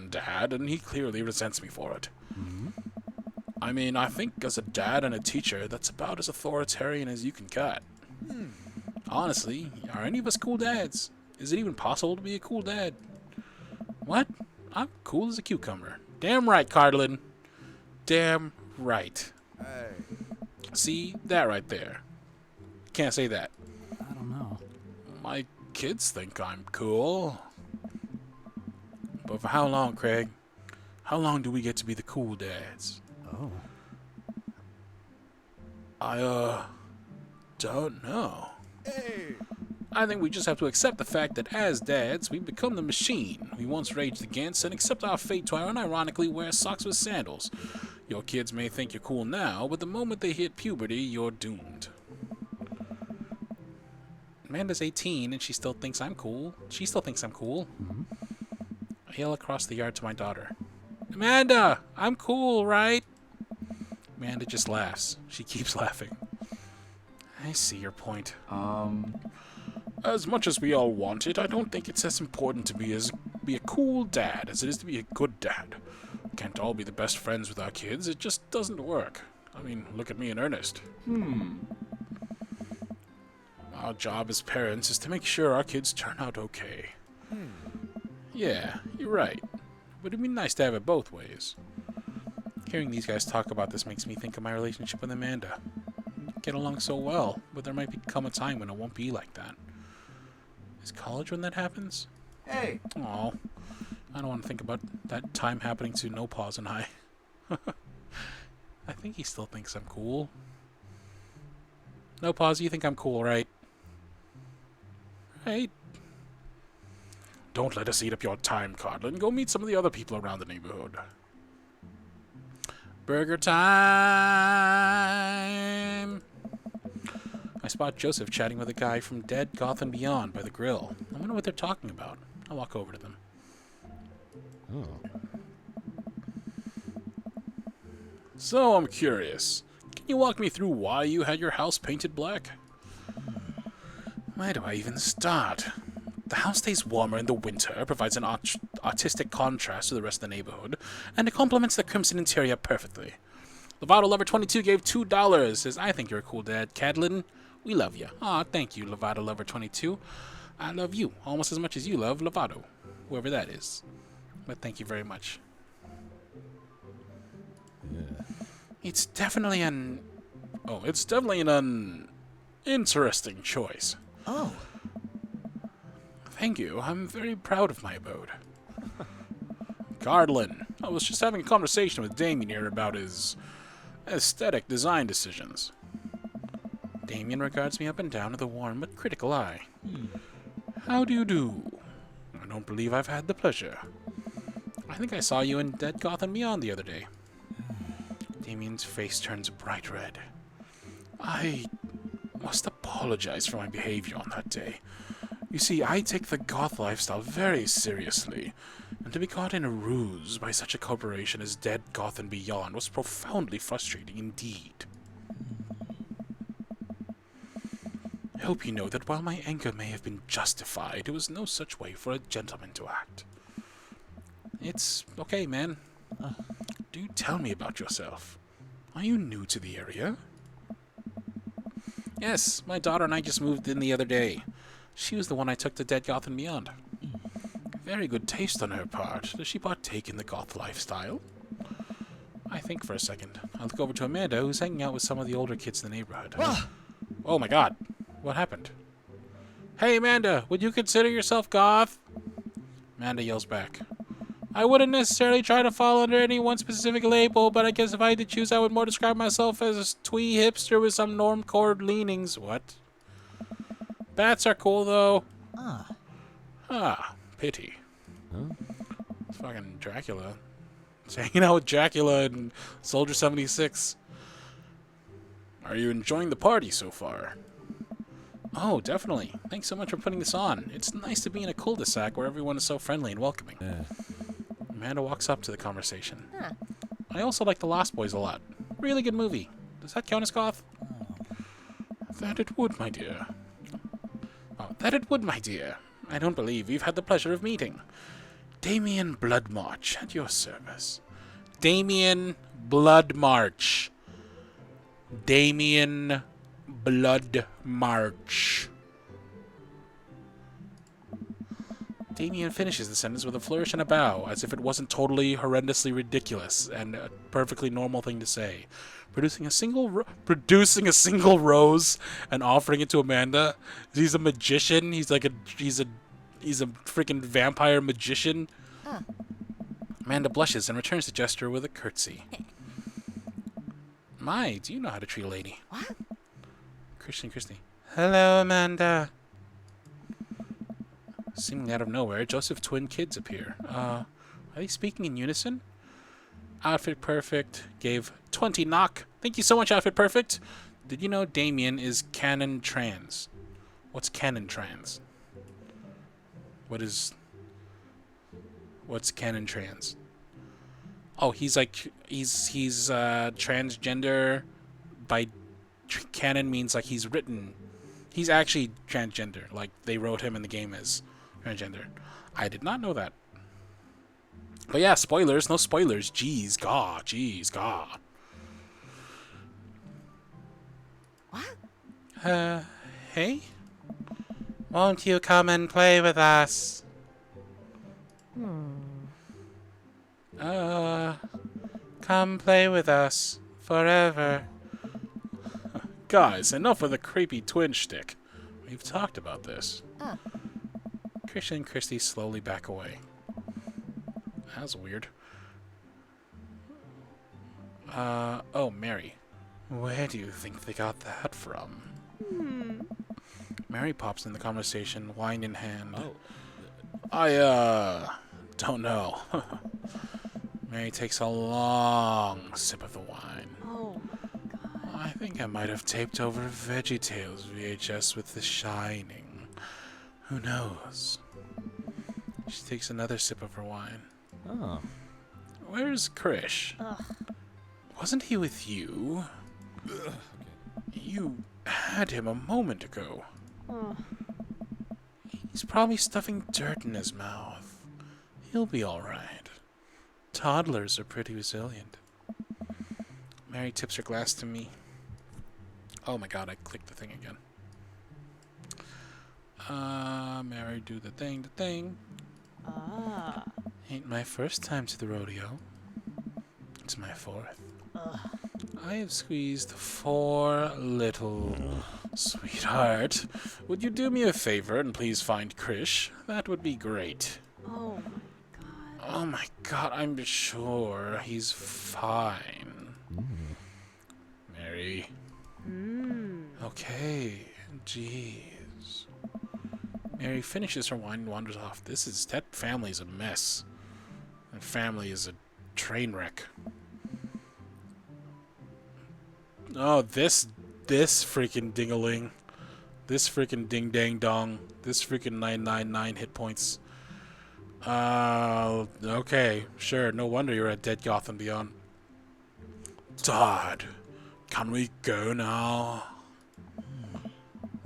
dad, and he clearly resents me for it. I mean, I think as a dad and a teacher, that's about as authoritarian as you can get. Honestly, are any of us cool dads? Is it even possible to be a cool dad? What? I'm cool as a cucumber. Damn right, Cardlin. Damn right. See? That right there. Can't say that. I don't know. My kids think I'm cool. But for how long, Craig? How long do we get to be the cool dads? Oh. I, don't know. I think we just have to accept the fact that as dads, we've become the machine we once raged against and accept our fate to unironically wear socks with sandals. Your kids may think you're cool now, but the moment they hit puberty, you're doomed. Amanda's 18 and she still thinks I'm cool. She still thinks I'm cool. I yell across the yard to my daughter. Amanda, I'm cool, right? Amanda just laughs. She keeps laughing. I see your point. As much as we all want it, I don't think it's as important to be a cool dad as it is to be a good dad. We can't all be the best friends with our kids. It just doesn't work. I mean, look at me and Ernest. Our job as parents is to make sure our kids turn out okay. Yeah, you're right. But it'd be nice to have it both ways. Hearing these guys talk about this makes me think of my relationship with Amanda. We get along so well, but there might come a time when it won't be like that. Is college when that happens? Hey! Aw, I don't want to think about that time happening to No Pause and I. I think he still thinks I'm cool. No Pause, you think I'm cool, right? Right? Don't let us eat up your time, Codlin. Go meet some of the other people around the neighborhood. Burger time! I spot Joseph chatting with a guy from Dead Goth and Beyond by the grill. I wonder what they're talking about. I'll walk over to them. Oh. So, I'm curious. Can you walk me through why you had your house painted black? Where do I even start? The house stays warmer in the winter, provides an artistic contrast to the rest of the neighborhood, and it complements the crimson interior perfectly. Lovato Lover 22 gave $2. Says, I think you're a cool dad, Cadlin. We love you. Aw, thank you, Lovato Lover 22. I love you almost as much as you love Lovato, whoever that is. But thank you very much. Yeah. It's definitely an... Oh, it's definitely an interesting choice. Oh. Thank you. I'm very proud of my abode. Cardlin, I was just having a conversation with Damian here about his aesthetic design decisions. Damian regards me up and down with a warm but critical eye. How do you do? I don't believe I've had the pleasure. I think I saw you in Dead Goth and Beyond the other day. Damian's face turns bright red. I must apologize for my behavior on that day. You see, I take the goth lifestyle very seriously, and to be caught in a ruse by such a corporation as Dead Goth and Beyond was profoundly frustrating indeed. I hope you know that while my anger may have been justified, it was no such way for a gentleman to act. It's okay, man. Do tell me about yourself. Are you new to the area? Yes, my daughter and I just moved in the other day. She was the one I took to Dead Goth and Beyond. Very good taste on her part. Does she partake in the goth lifestyle? I think for a second. I look over to Amanda, who's hanging out with some of the older kids in the neighborhood. Oh my god. What happened? Hey, Amanda, would you consider yourself goth? Amanda yells back. I wouldn't necessarily try to fall under any one specific label, but I guess if I had to choose, I would more describe myself as a twee hipster with some normcore leanings. What? Bats are cool, though. Ah, pity. Huh? Fucking Dracula. It's hanging out with Dracula and Soldier 76. Are you enjoying the party so far? Oh, definitely. Thanks so much for putting this on. It's nice to be in a cul-de-sac where everyone is so friendly and welcoming. Yeah. Amanda walks up to the conversation. Huh. I also like The Lost Boys a lot. Really good movie. Does that count as goth? That it would, my dear. Oh, that it would, my dear. I don't believe we've had the pleasure of meeting. Damian Bloodmarch, at your service. Damian Bloodmarch. Damian Bloodmarch. Damian finishes the sentence with a flourish and a bow, as if it wasn't totally horrendously ridiculous and a perfectly normal thing to say. Producing a single rose and offering it to Amanda. He's a magician. He's a freaking vampire magician. Oh. Amanda blushes and returns the gesture with a curtsy. My, do you know how to treat a lady? What? Christy. Hello, Amanda. Seemingly out of nowhere, Joseph's twin kids appear. Are they speaking in unison? Outfit Perfect gave 20 knock. Thank you so much, Outfit Perfect. Did you know Damian is canon trans? What's canon trans? What's canon trans? Oh, he's transgender. By canon means like he's written. He's actually transgender. Like they wrote him in the game as transgender. I did not know that. But yeah, spoilers. No spoilers. Jeez, God. What? Hey? Won't you come and play with us? Come play with us. Forever. Guys, enough with the creepy twin shtick. We've talked about this. Oh. Christian and Christy slowly back away. That was weird. Oh, Mary. Where do you think they got that from? Mary pops in the conversation, wine in hand. Oh. I don't know. Mary takes a long sip of the wine. Oh my god. I think I might have taped over VeggieTales VHS with The Shining. Who knows? She takes another sip of her wine. Oh. Where's Krish? Ugh. Wasn't he with you? You had him a moment ago. Oh. He's probably stuffing dirt in his mouth. He'll be alright. Toddlers are pretty resilient. Mary tips her glass to me. Oh my god, I clicked the thing again. Mary, do the thing. Ah. Ain't my first time to the rodeo. It's my fourth. Ugh. I have squeezed 4 little. Sweetheart, would you do me a favor and please find Krish? That would be great. Oh my god. Oh my god, I'm sure he's fine. Mary. Okay, jeez. Mary finishes her wine and wanders off. That family's a mess. That family is a train wreck. Oh, this freaking dingaling. This freaking ding dang dong. This freaking 999 hit points. Okay, sure. No wonder you're at Dead Gotham Beyond. Dad, can we go now?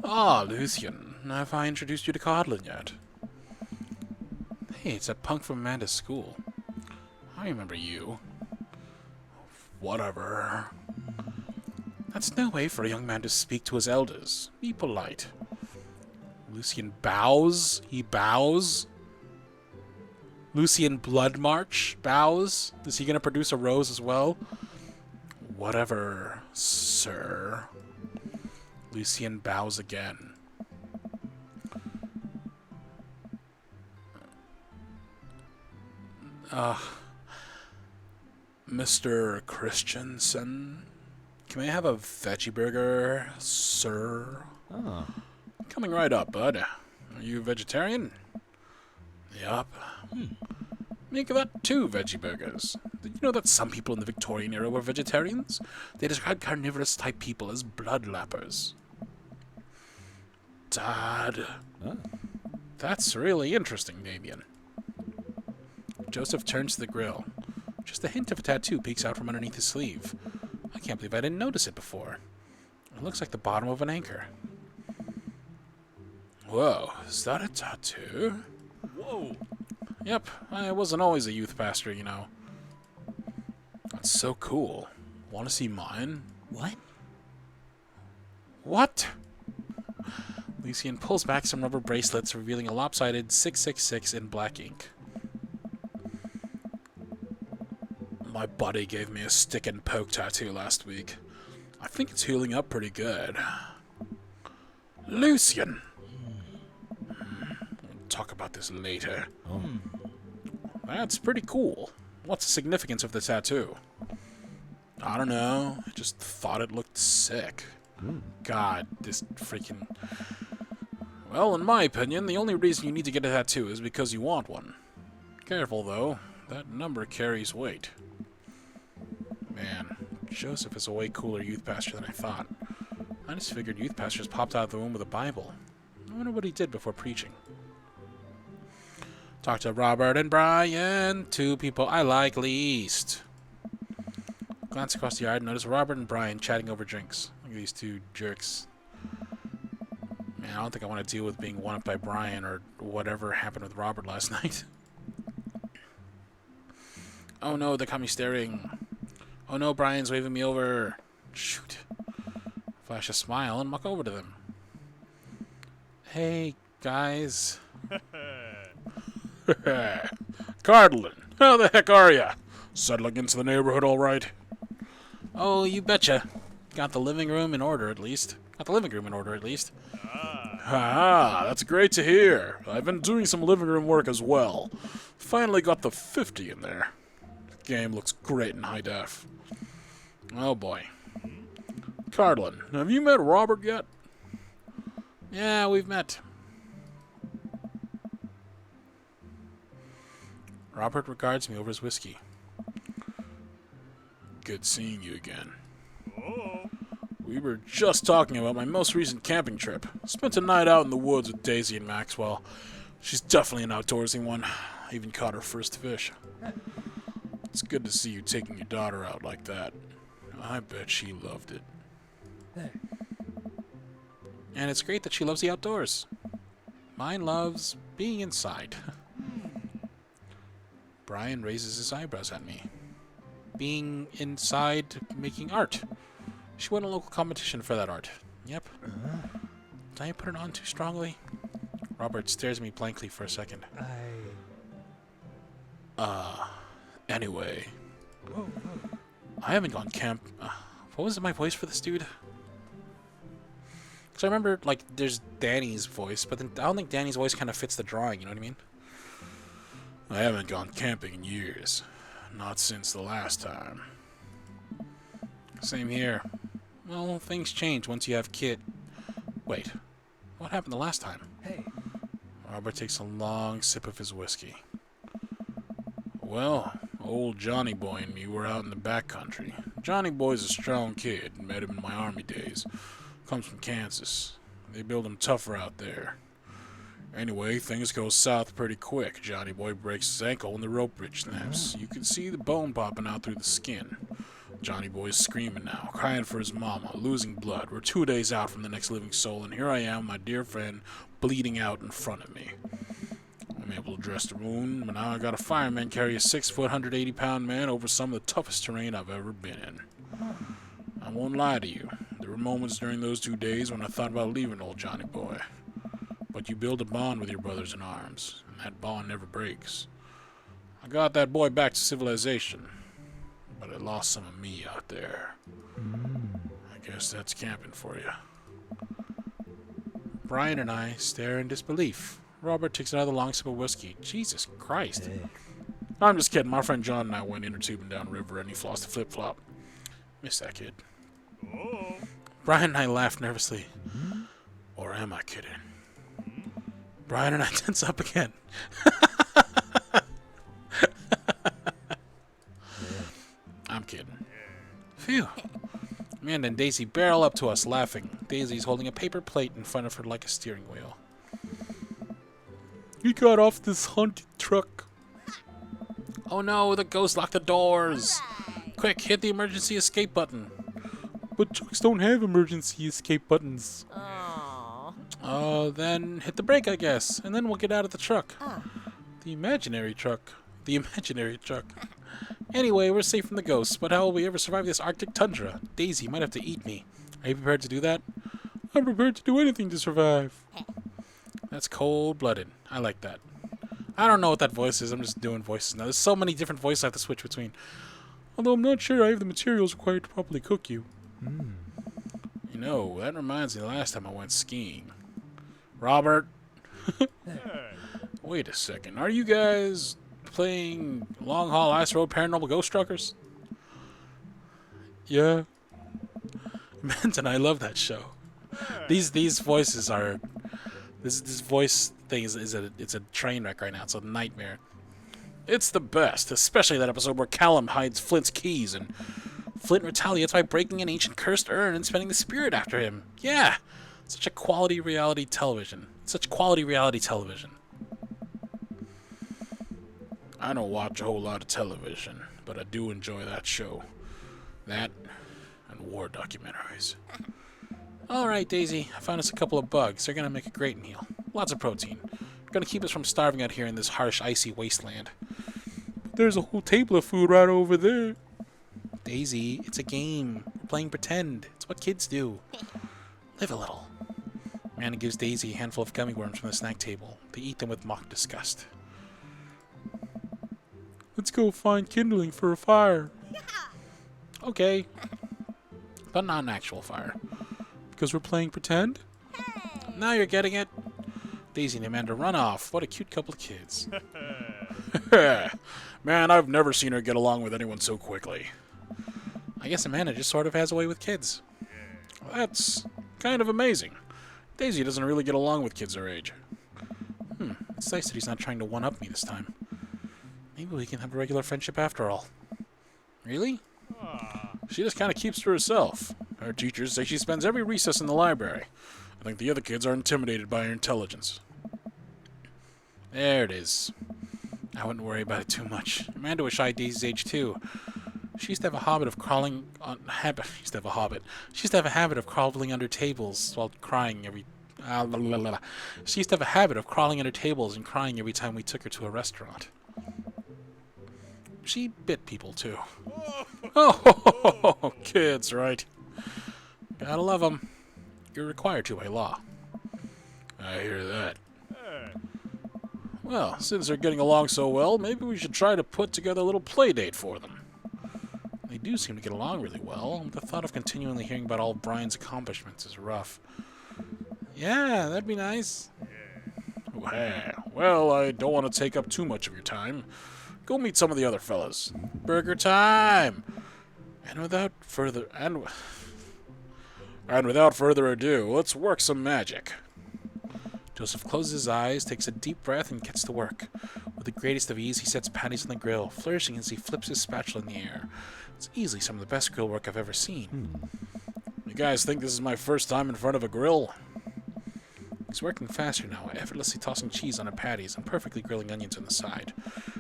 Ah, Lucian, have I introduced you to Codlin yet? Hey, it's that punk from Amanda's school. I remember you. Whatever. That's no way for a young man to speak to his elders. Be polite. Lucian bows. He bows. Lucian Bloodmarch bows. Is he going to produce a rose as well? Whatever, sir. Lucian bows again. Mr. Christensen? Can I have a veggie burger, sir? Oh. Coming right up, bud. Are you vegetarian? Yup. Make that 2 veggie burgers. Did you know that some people in the Victorian era were vegetarians? They described carnivorous-type people as bloodlappers. Dad. Oh. That's really interesting, Damian. Joseph turns to the grill. Just a hint of a tattoo peeks out from underneath his sleeve. I can't believe I didn't notice it before. It looks like the bottom of an anchor. Whoa, is that a tattoo? Whoa! Yep, I wasn't always a youth pastor, you know. That's so cool. Want to see mine? What? What? Lucian pulls back some rubber bracelets, revealing a lopsided 666 in black ink. My buddy gave me a stick and poke tattoo last week. I think it's healing up pretty good. Lucian! We'll talk about this later. Oh. That's pretty cool. What's the significance of the tattoo? I don't know. I just thought it looked sick. God, this freaking... Well, in my opinion, the only reason you need to get a tattoo is because you want one. Careful, though. That number carries weight. Man, Joseph is a way cooler youth pastor than I thought. I just figured youth pastors popped out of the womb with a Bible. I wonder what he did before preaching. Talk to Robert and Brian, two people I like least. Glance across the yard and notice Robert and Brian chatting over drinks. Look at these two jerks. Man, I don't think I want to deal with being one-upped by Brian or whatever happened with Robert last night. Oh no, they caught me staring. Oh no, Brian's waving me over. Shoot. Flash a smile and walk over to them. Hey, guys. Cardlin, how the heck are ya? Settling into the neighborhood all right? Oh, you betcha. Got the living room in order, at least. Ah, that's great to hear. I've been doing some living room work as well. Finally got the 50 in there. The game looks great in high def. Oh, boy. Cardlin, have you met Robert yet? Yeah, we've met. Robert regards me over his whiskey. Good seeing you again. We were just talking about my most recent camping trip. Spent a night out in the woods with Daisy and Maxwell. She's definitely an outdoorsy one. I even caught her first fish. It's good to see you taking your daughter out like that. I bet she loved it. And it's great that she loves the outdoors. Mine loves being inside. Brian raises his eyebrows at me. Being inside making art. She won a local competition for that art. Yep. Did I put it on too strongly? Robert stares at me blankly for a second. Anyway, I haven't gone camp... what was my voice for this dude? Because I remember, like, there's Danny's voice, but then I don't think Danny's voice kind of fits the drawing, you know what I mean? I haven't gone camping in years. Not since the last time. Same here. Well, things change once you have kid. Wait, what happened the last time? Hey. Robert takes a long sip of his whiskey. Well, old Johnny Boy and me were out in the back country. Johnny Boy's a strong kid. Met him in my army days. Comes from Kansas. They build him tougher out there. Anyway, things go south pretty quick. Johnny Boy breaks his ankle and the rope bridge snaps. You can see the bone popping out through the skin. Johnny Boy's screaming now, crying for his mama, losing blood. We're 2 days out from the next living soul, and here I am, my dear friend, bleeding out in front of me. I'm able to dress the wound, but now I got a fireman carry a 6-foot, 180-pound man over some of the toughest terrain I've ever been in. I won't lie to you. There were moments during those 2 days when I thought about leaving old Johnny Boy. But you build a bond with your brothers in arms, and that bond never breaks. I got that boy back to civilization, but I lost some of me out there. I guess that's camping for you. Brian and I stare in disbelief. Robert takes another long sip of whiskey. Jesus Christ. I'm just kidding. My friend John and I went inner tubing downriver, and he flossed a flip-flop. Miss that kid. Brian and I laugh nervously. Or am I kidding? Brian and I tense up again. I'm kidding. Phew. Amanda and Daisy barrel up to us, laughing. Daisy's holding a paper plate in front of her like a steering wheel. We got off this haunted truck. Oh no, the ghost locked the doors. Quick, hit the emergency escape button. But trucks don't have emergency escape buttons. Oh. Then hit the brake, I guess, and then we'll get out of the truck. The imaginary truck. The imaginary truck. Anyway, we're safe from the ghosts, but how will we ever survive this Arctic tundra? Daisy might have to eat me. Are you prepared to do that? I'm prepared to do anything to survive. That's cold-blooded. I like that. I don't know what that voice is. I'm just doing voices now. There's so many different voices I have to switch between. Although I'm not sure I have the materials required to properly cook you. You know, that reminds me of the last time I went skiing. Robert? Wait a second. Are you guys playing Long Haul Ice Road Paranormal Ghost Truckers? Yeah. Mant and I love that show. These voices are... This voice thing it's a train wreck right now. It's a nightmare. It's the best, especially that episode where Callum hides Flint's keys and Flint retaliates by breaking an ancient cursed urn and spending the spirit after him. Yeah, such a quality reality television. Such quality reality television. I don't watch a whole lot of television, but I do enjoy that show. That and war documentaries. Alright, Daisy, I found us a couple of bugs. They're gonna make a great meal. Lots of protein. Gonna keep us from starving out here in this harsh, icy wasteland. There's a whole table of food right over there. Daisy, it's a game. We're playing pretend. It's what kids do. Live a little. Amanda gives Daisy a handful of gummy worms from the snack table. They eat them with mock disgust. Let's go find kindling for a fire. Okay. But not an actual fire. Because we're playing pretend? Now you're getting it. Daisy and Amanda run off. What a cute couple of kids. Man, I've never seen her get along with anyone so quickly. I guess Amanda just sort of has a way with kids. That's kind of amazing. Daisy doesn't really get along with kids her age. It's nice that he's not trying to one-up me this time. Maybe we can have a regular friendship after all. Really? She just kind of keeps to herself. Her teachers say she spends every recess in the library. I think the other kids are intimidated by her intelligence. There it is. I wouldn't worry about it too much. Amanda was shy at Daisy's age too. She used to have a habit of crawling on She used to have a habit. She used to have a habit of crawling under tables while crying every. She used to have a habit of crawling under tables and crying every time we took her to a restaurant. She bit people too. Oh, kids, right? Gotta love them. You're required to by law. I hear that. Well, since they're getting along so well, maybe we should try to put together a little play date for them. They do seem to get along really well. The thought of continually hearing about all Brian's accomplishments is rough. Yeah, that'd be nice. Well, I don't want to take up too much of your time. Go meet some of the other fellas. Burger time! And without further ado, let's work some magic. Joseph closes his eyes, takes a deep breath, and gets to work. With the greatest of ease, he sets patties on the grill, flourishing as he flips his spatula in the air. It's easily some of the best grill work I've ever seen. You guys think this is my first time in front of a grill? He's working faster now, effortlessly tossing cheese on patties and perfectly grilling onions on the side.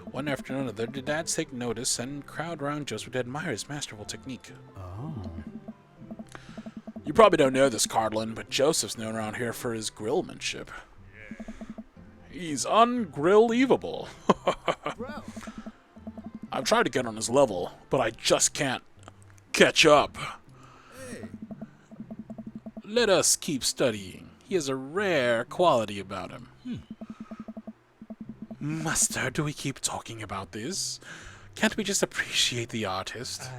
One after another, the dads take notice and crowd around Joseph to admire his masterful technique. You probably don't know this, Cardlin, but Joseph's known around here for his grillmanship. He's ungrill-evable. I've tried to get on his level, but I just can't catch up. Let us keep studying. He has a rare quality about him. Master, do we keep talking about this? Can't we just appreciate the artist?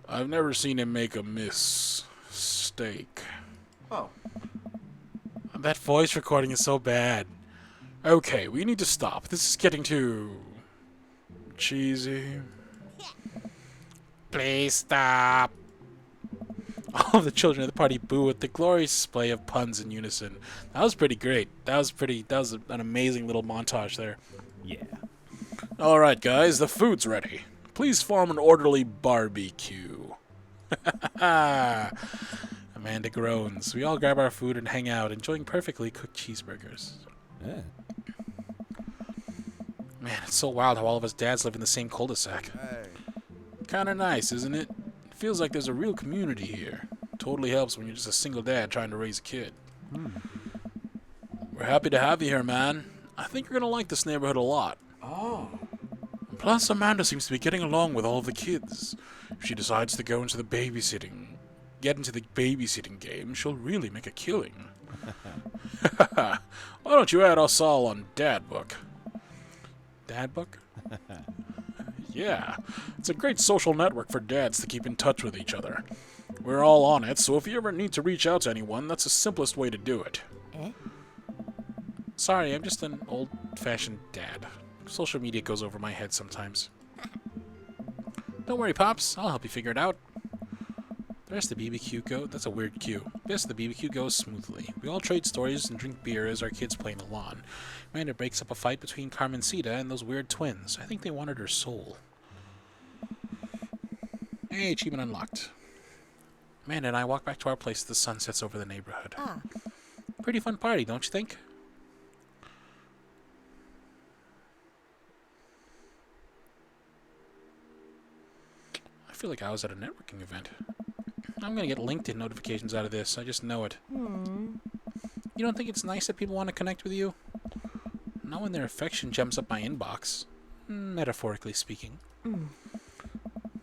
I've never seen him make a mistake. Oh, That voice recording is so bad. Okay, we need to stop. This is getting too cheesy. Please stop. All of the children at the party boo at the glorious display of puns in unison. That was pretty great. That was an amazing little montage there. Yeah. All right, guys, the food's ready. Please form an orderly barbecue. Amanda groans. We all grab our food and hang out, enjoying perfectly cooked cheeseburgers. Man, it's so wild how all of us dads live in the same cul-de-sac. Kinda nice, isn't it? It feels like there's a real community here. Totally helps when you're just a single dad trying to raise a kid. We're happy to have you here, man. I think you're gonna like this neighborhood a lot. Oh. Plus, Amanda seems to be getting along with all of the kids. If she decides to get into the babysitting game, she'll really make a killing. Why don't you add us all on Dad Book? Dad book? Yeah, it's a great social network for dads to keep in touch with each other. We're all on it, so if you ever need to reach out to anyone, that's the simplest way to do it. Sorry, I'm just an old-fashioned dad. Social media goes over my head sometimes. Don't worry, Pops. I'll help you figure it out. The rest of the BBQ go... That's a weird cue. The rest of the BBQ goes smoothly. We all trade stories and drink beer as our kids play in the lawn. Amanda breaks up a fight between Carmencita and those weird twins. I think they wanted her soul. Hey, achievement unlocked. Amanda and I walk back to our place as the sun sets over the neighborhood. Pretty fun party, don't you think? I feel like I was at a networking event. I'm gonna get LinkedIn notifications out of this. I just know it. You don't think it's nice that people want to connect with you? Not when their affection jumps up my inbox. Metaphorically speaking.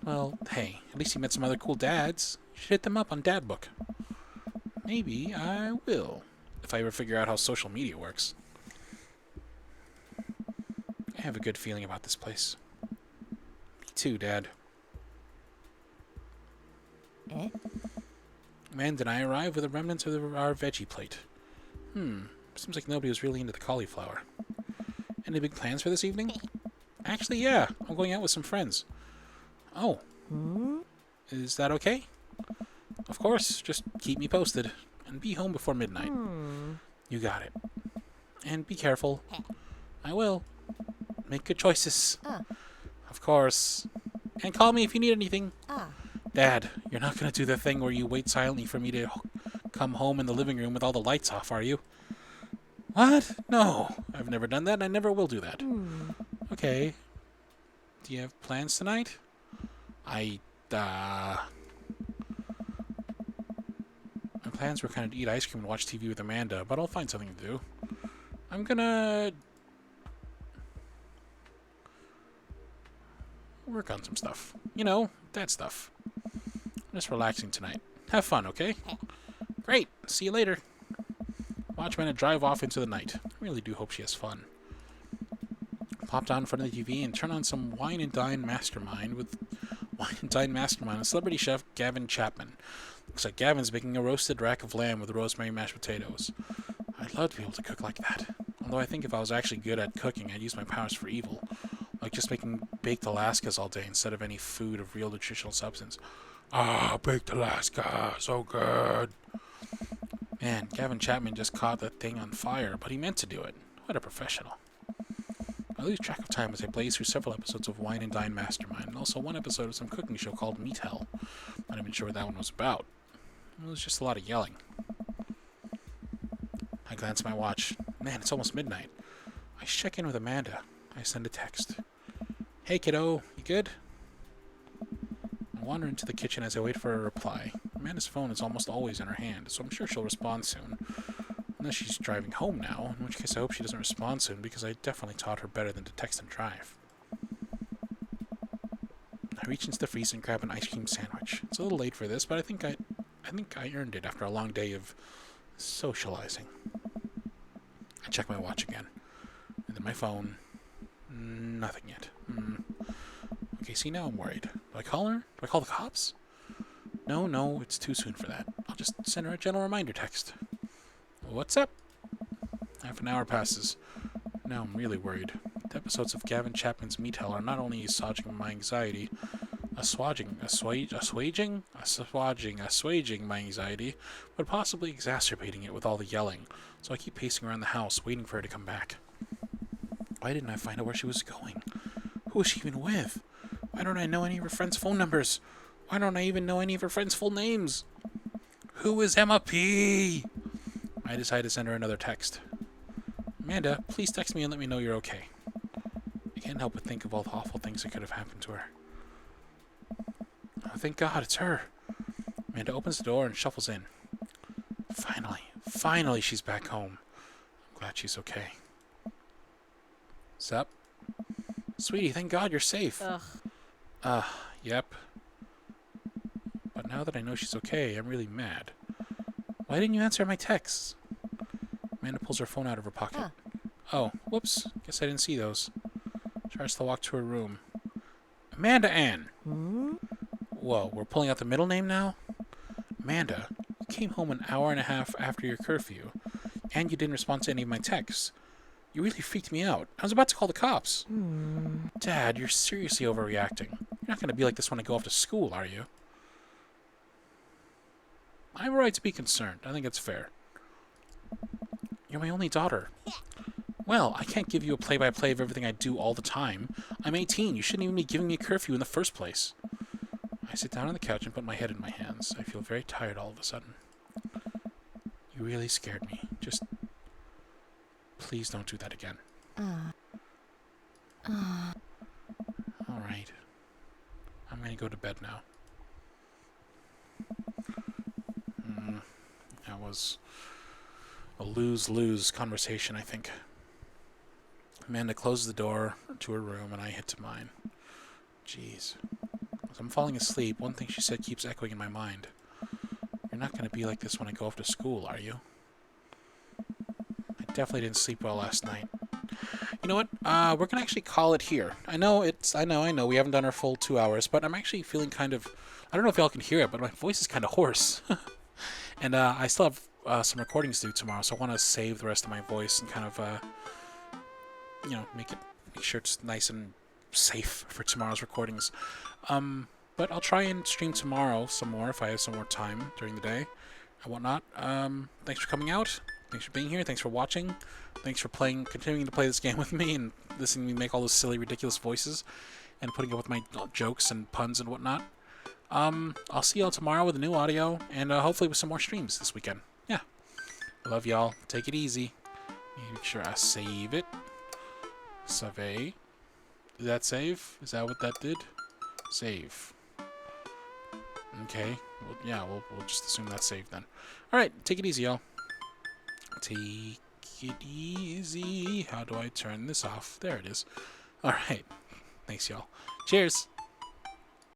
Well, hey, at least you met some other cool dads. You should hit them up on Dad Book. Maybe I will, if I ever figure out how social media works. I have a good feeling about this place. Me too, Dad. Amanda and I arrive with the remnants of our veggie plate. Seems like nobody was really into the cauliflower. Any big plans for this evening? Actually, yeah. I'm going out with some friends. Oh. Is that okay? Of course. Just keep me posted. And be home before midnight. You got it. And be careful. I will. Make good choices. Of course. And call me if you need anything. Dad, you're not going to do the thing where you wait silently for me to come home in the living room with all the lights off, are you? What? No. I've never done that, and I never will do that. Okay. Do you have plans tonight? My plans were kind of to eat ice cream and watch TV with Amanda, but I'll find something to do. I'm gonna... work on some stuff. You know, that stuff. I'm just relaxing tonight. Have fun, okay? Great. See you later. Watch Amanda drive off into the night. I really do hope she has fun. Pop down in front of the TV and turn on some Wine and Dine Mastermind with celebrity chef Gavin Chapman. Looks like Gavin's making a roasted rack of lamb with rosemary mashed potatoes. I'd love to be able to cook like that. Although I think if I was actually good at cooking, I'd use my powers for evil. Like just making baked Alaskas all day instead of any food of real nutritional substance. Ah, baked Alaska, so good. Man, Gavin Chapman just caught that thing on fire, but he meant to do it. What a professional. I lose track of time as I blaze through several episodes of Wine and Dine Mastermind, and also one episode of some cooking show called Meat Hell. Not even sure what that one was about. It was just a lot of yelling. I glance at my watch. Man, it's almost midnight. I check in with Amanda. I send a text. Hey kiddo, you good? I wander into the kitchen as I wait for a reply. Amanda's phone is almost always in her hand, so I'm sure she'll respond soon. Unless she's driving home now, in which case I hope she doesn't respond soon, because I definitely taught her better than to text and drive. I reach into the freezer and grab an ice cream sandwich. It's a little late for this, but I think I earned it after a long day of socializing. I check my watch again. And then my phone. Nothing yet. Okay, see, now I'm worried. Do I call her? Do I call the cops? No, it's too soon for that. I'll just send her a gentle reminder text. What's up? Half an hour passes. Now I'm really worried. The episodes of Gavin Chapman's Meat Hell are not only assuaging my anxiety, assuaging my anxiety, but possibly exacerbating it with all the yelling. So I keep pacing around the house, waiting for her to come back. Why didn't I find out where she was going? Who was she even with? Why don't I know any of her friends' phone numbers? Why don't I even know any of her friends' full names? Who is Emma P? I decide to send her another text. Amanda, please text me and let me know you're okay. can't help but think of all the awful things that could have happened to her. Oh, thank God, it's her. Amanda opens the door and shuffles in. Finally she's back home. I'm glad she's okay. Sup? Sweetie, thank God you're safe. Ugh. Yep. But now that I know she's okay, I'm really mad. Why didn't you answer my texts? Amanda pulls her phone out of her pocket. Huh. Oh, whoops. Guess I didn't see those. Tries to walk to her room. Amanda Ann! Hmm? Whoa, we're pulling out the middle name now? Amanda, you came home an hour and a half after your curfew, and you didn't respond to any of my texts. You really freaked me out. I was about to call the cops. Dad, you're seriously overreacting. You're not going to be like this when I go off to school, are you? I have a right to be concerned. I think it's fair. You're my only daughter. Well, I can't give you a play-by-play of everything I do all the time. I'm 18. You shouldn't even be giving me a curfew in the first place. I sit down on the couch and put my head in my hands. I feel very tired all of a sudden. You really scared me. Just... please don't do that again. Alright. I'm gonna go to bed now. That was a lose-lose conversation, I think. Amanda closes the door to her room, and I head to mine. Jeez. As I'm falling asleep, one thing she said keeps echoing in my mind. You're not going to be like this when I go off to school, are you? I definitely didn't sleep well last night. You know what? We're going to actually call it here. I know, we haven't done our full 2 hours, but I'm actually feeling kind of... I don't know if y'all can hear it, but my voice is kind of hoarse. And I still have some recordings to do tomorrow, so I want to save the rest of my voice and kind of, make sure it's nice and safe for tomorrow's recordings. But I'll try and stream tomorrow some more if I have some more time during the day and whatnot. Thanks for coming out. Thanks for being here. Thanks for watching. Thanks for continuing to play this game with me and listening to me make all those silly, ridiculous voices and putting up with my jokes and puns and whatnot. I'll see y'all tomorrow with a new audio and hopefully with some more streams this weekend. Yeah. Love y'all. Take it easy. Make sure I save it. Save. Did that save? Is that what that did? Save. Okay. Well, yeah, we'll just assume that's saved then. Alright, take it easy, y'all. Take it easy. How do I turn this off? There it is. Alright. Thanks, y'all. Cheers.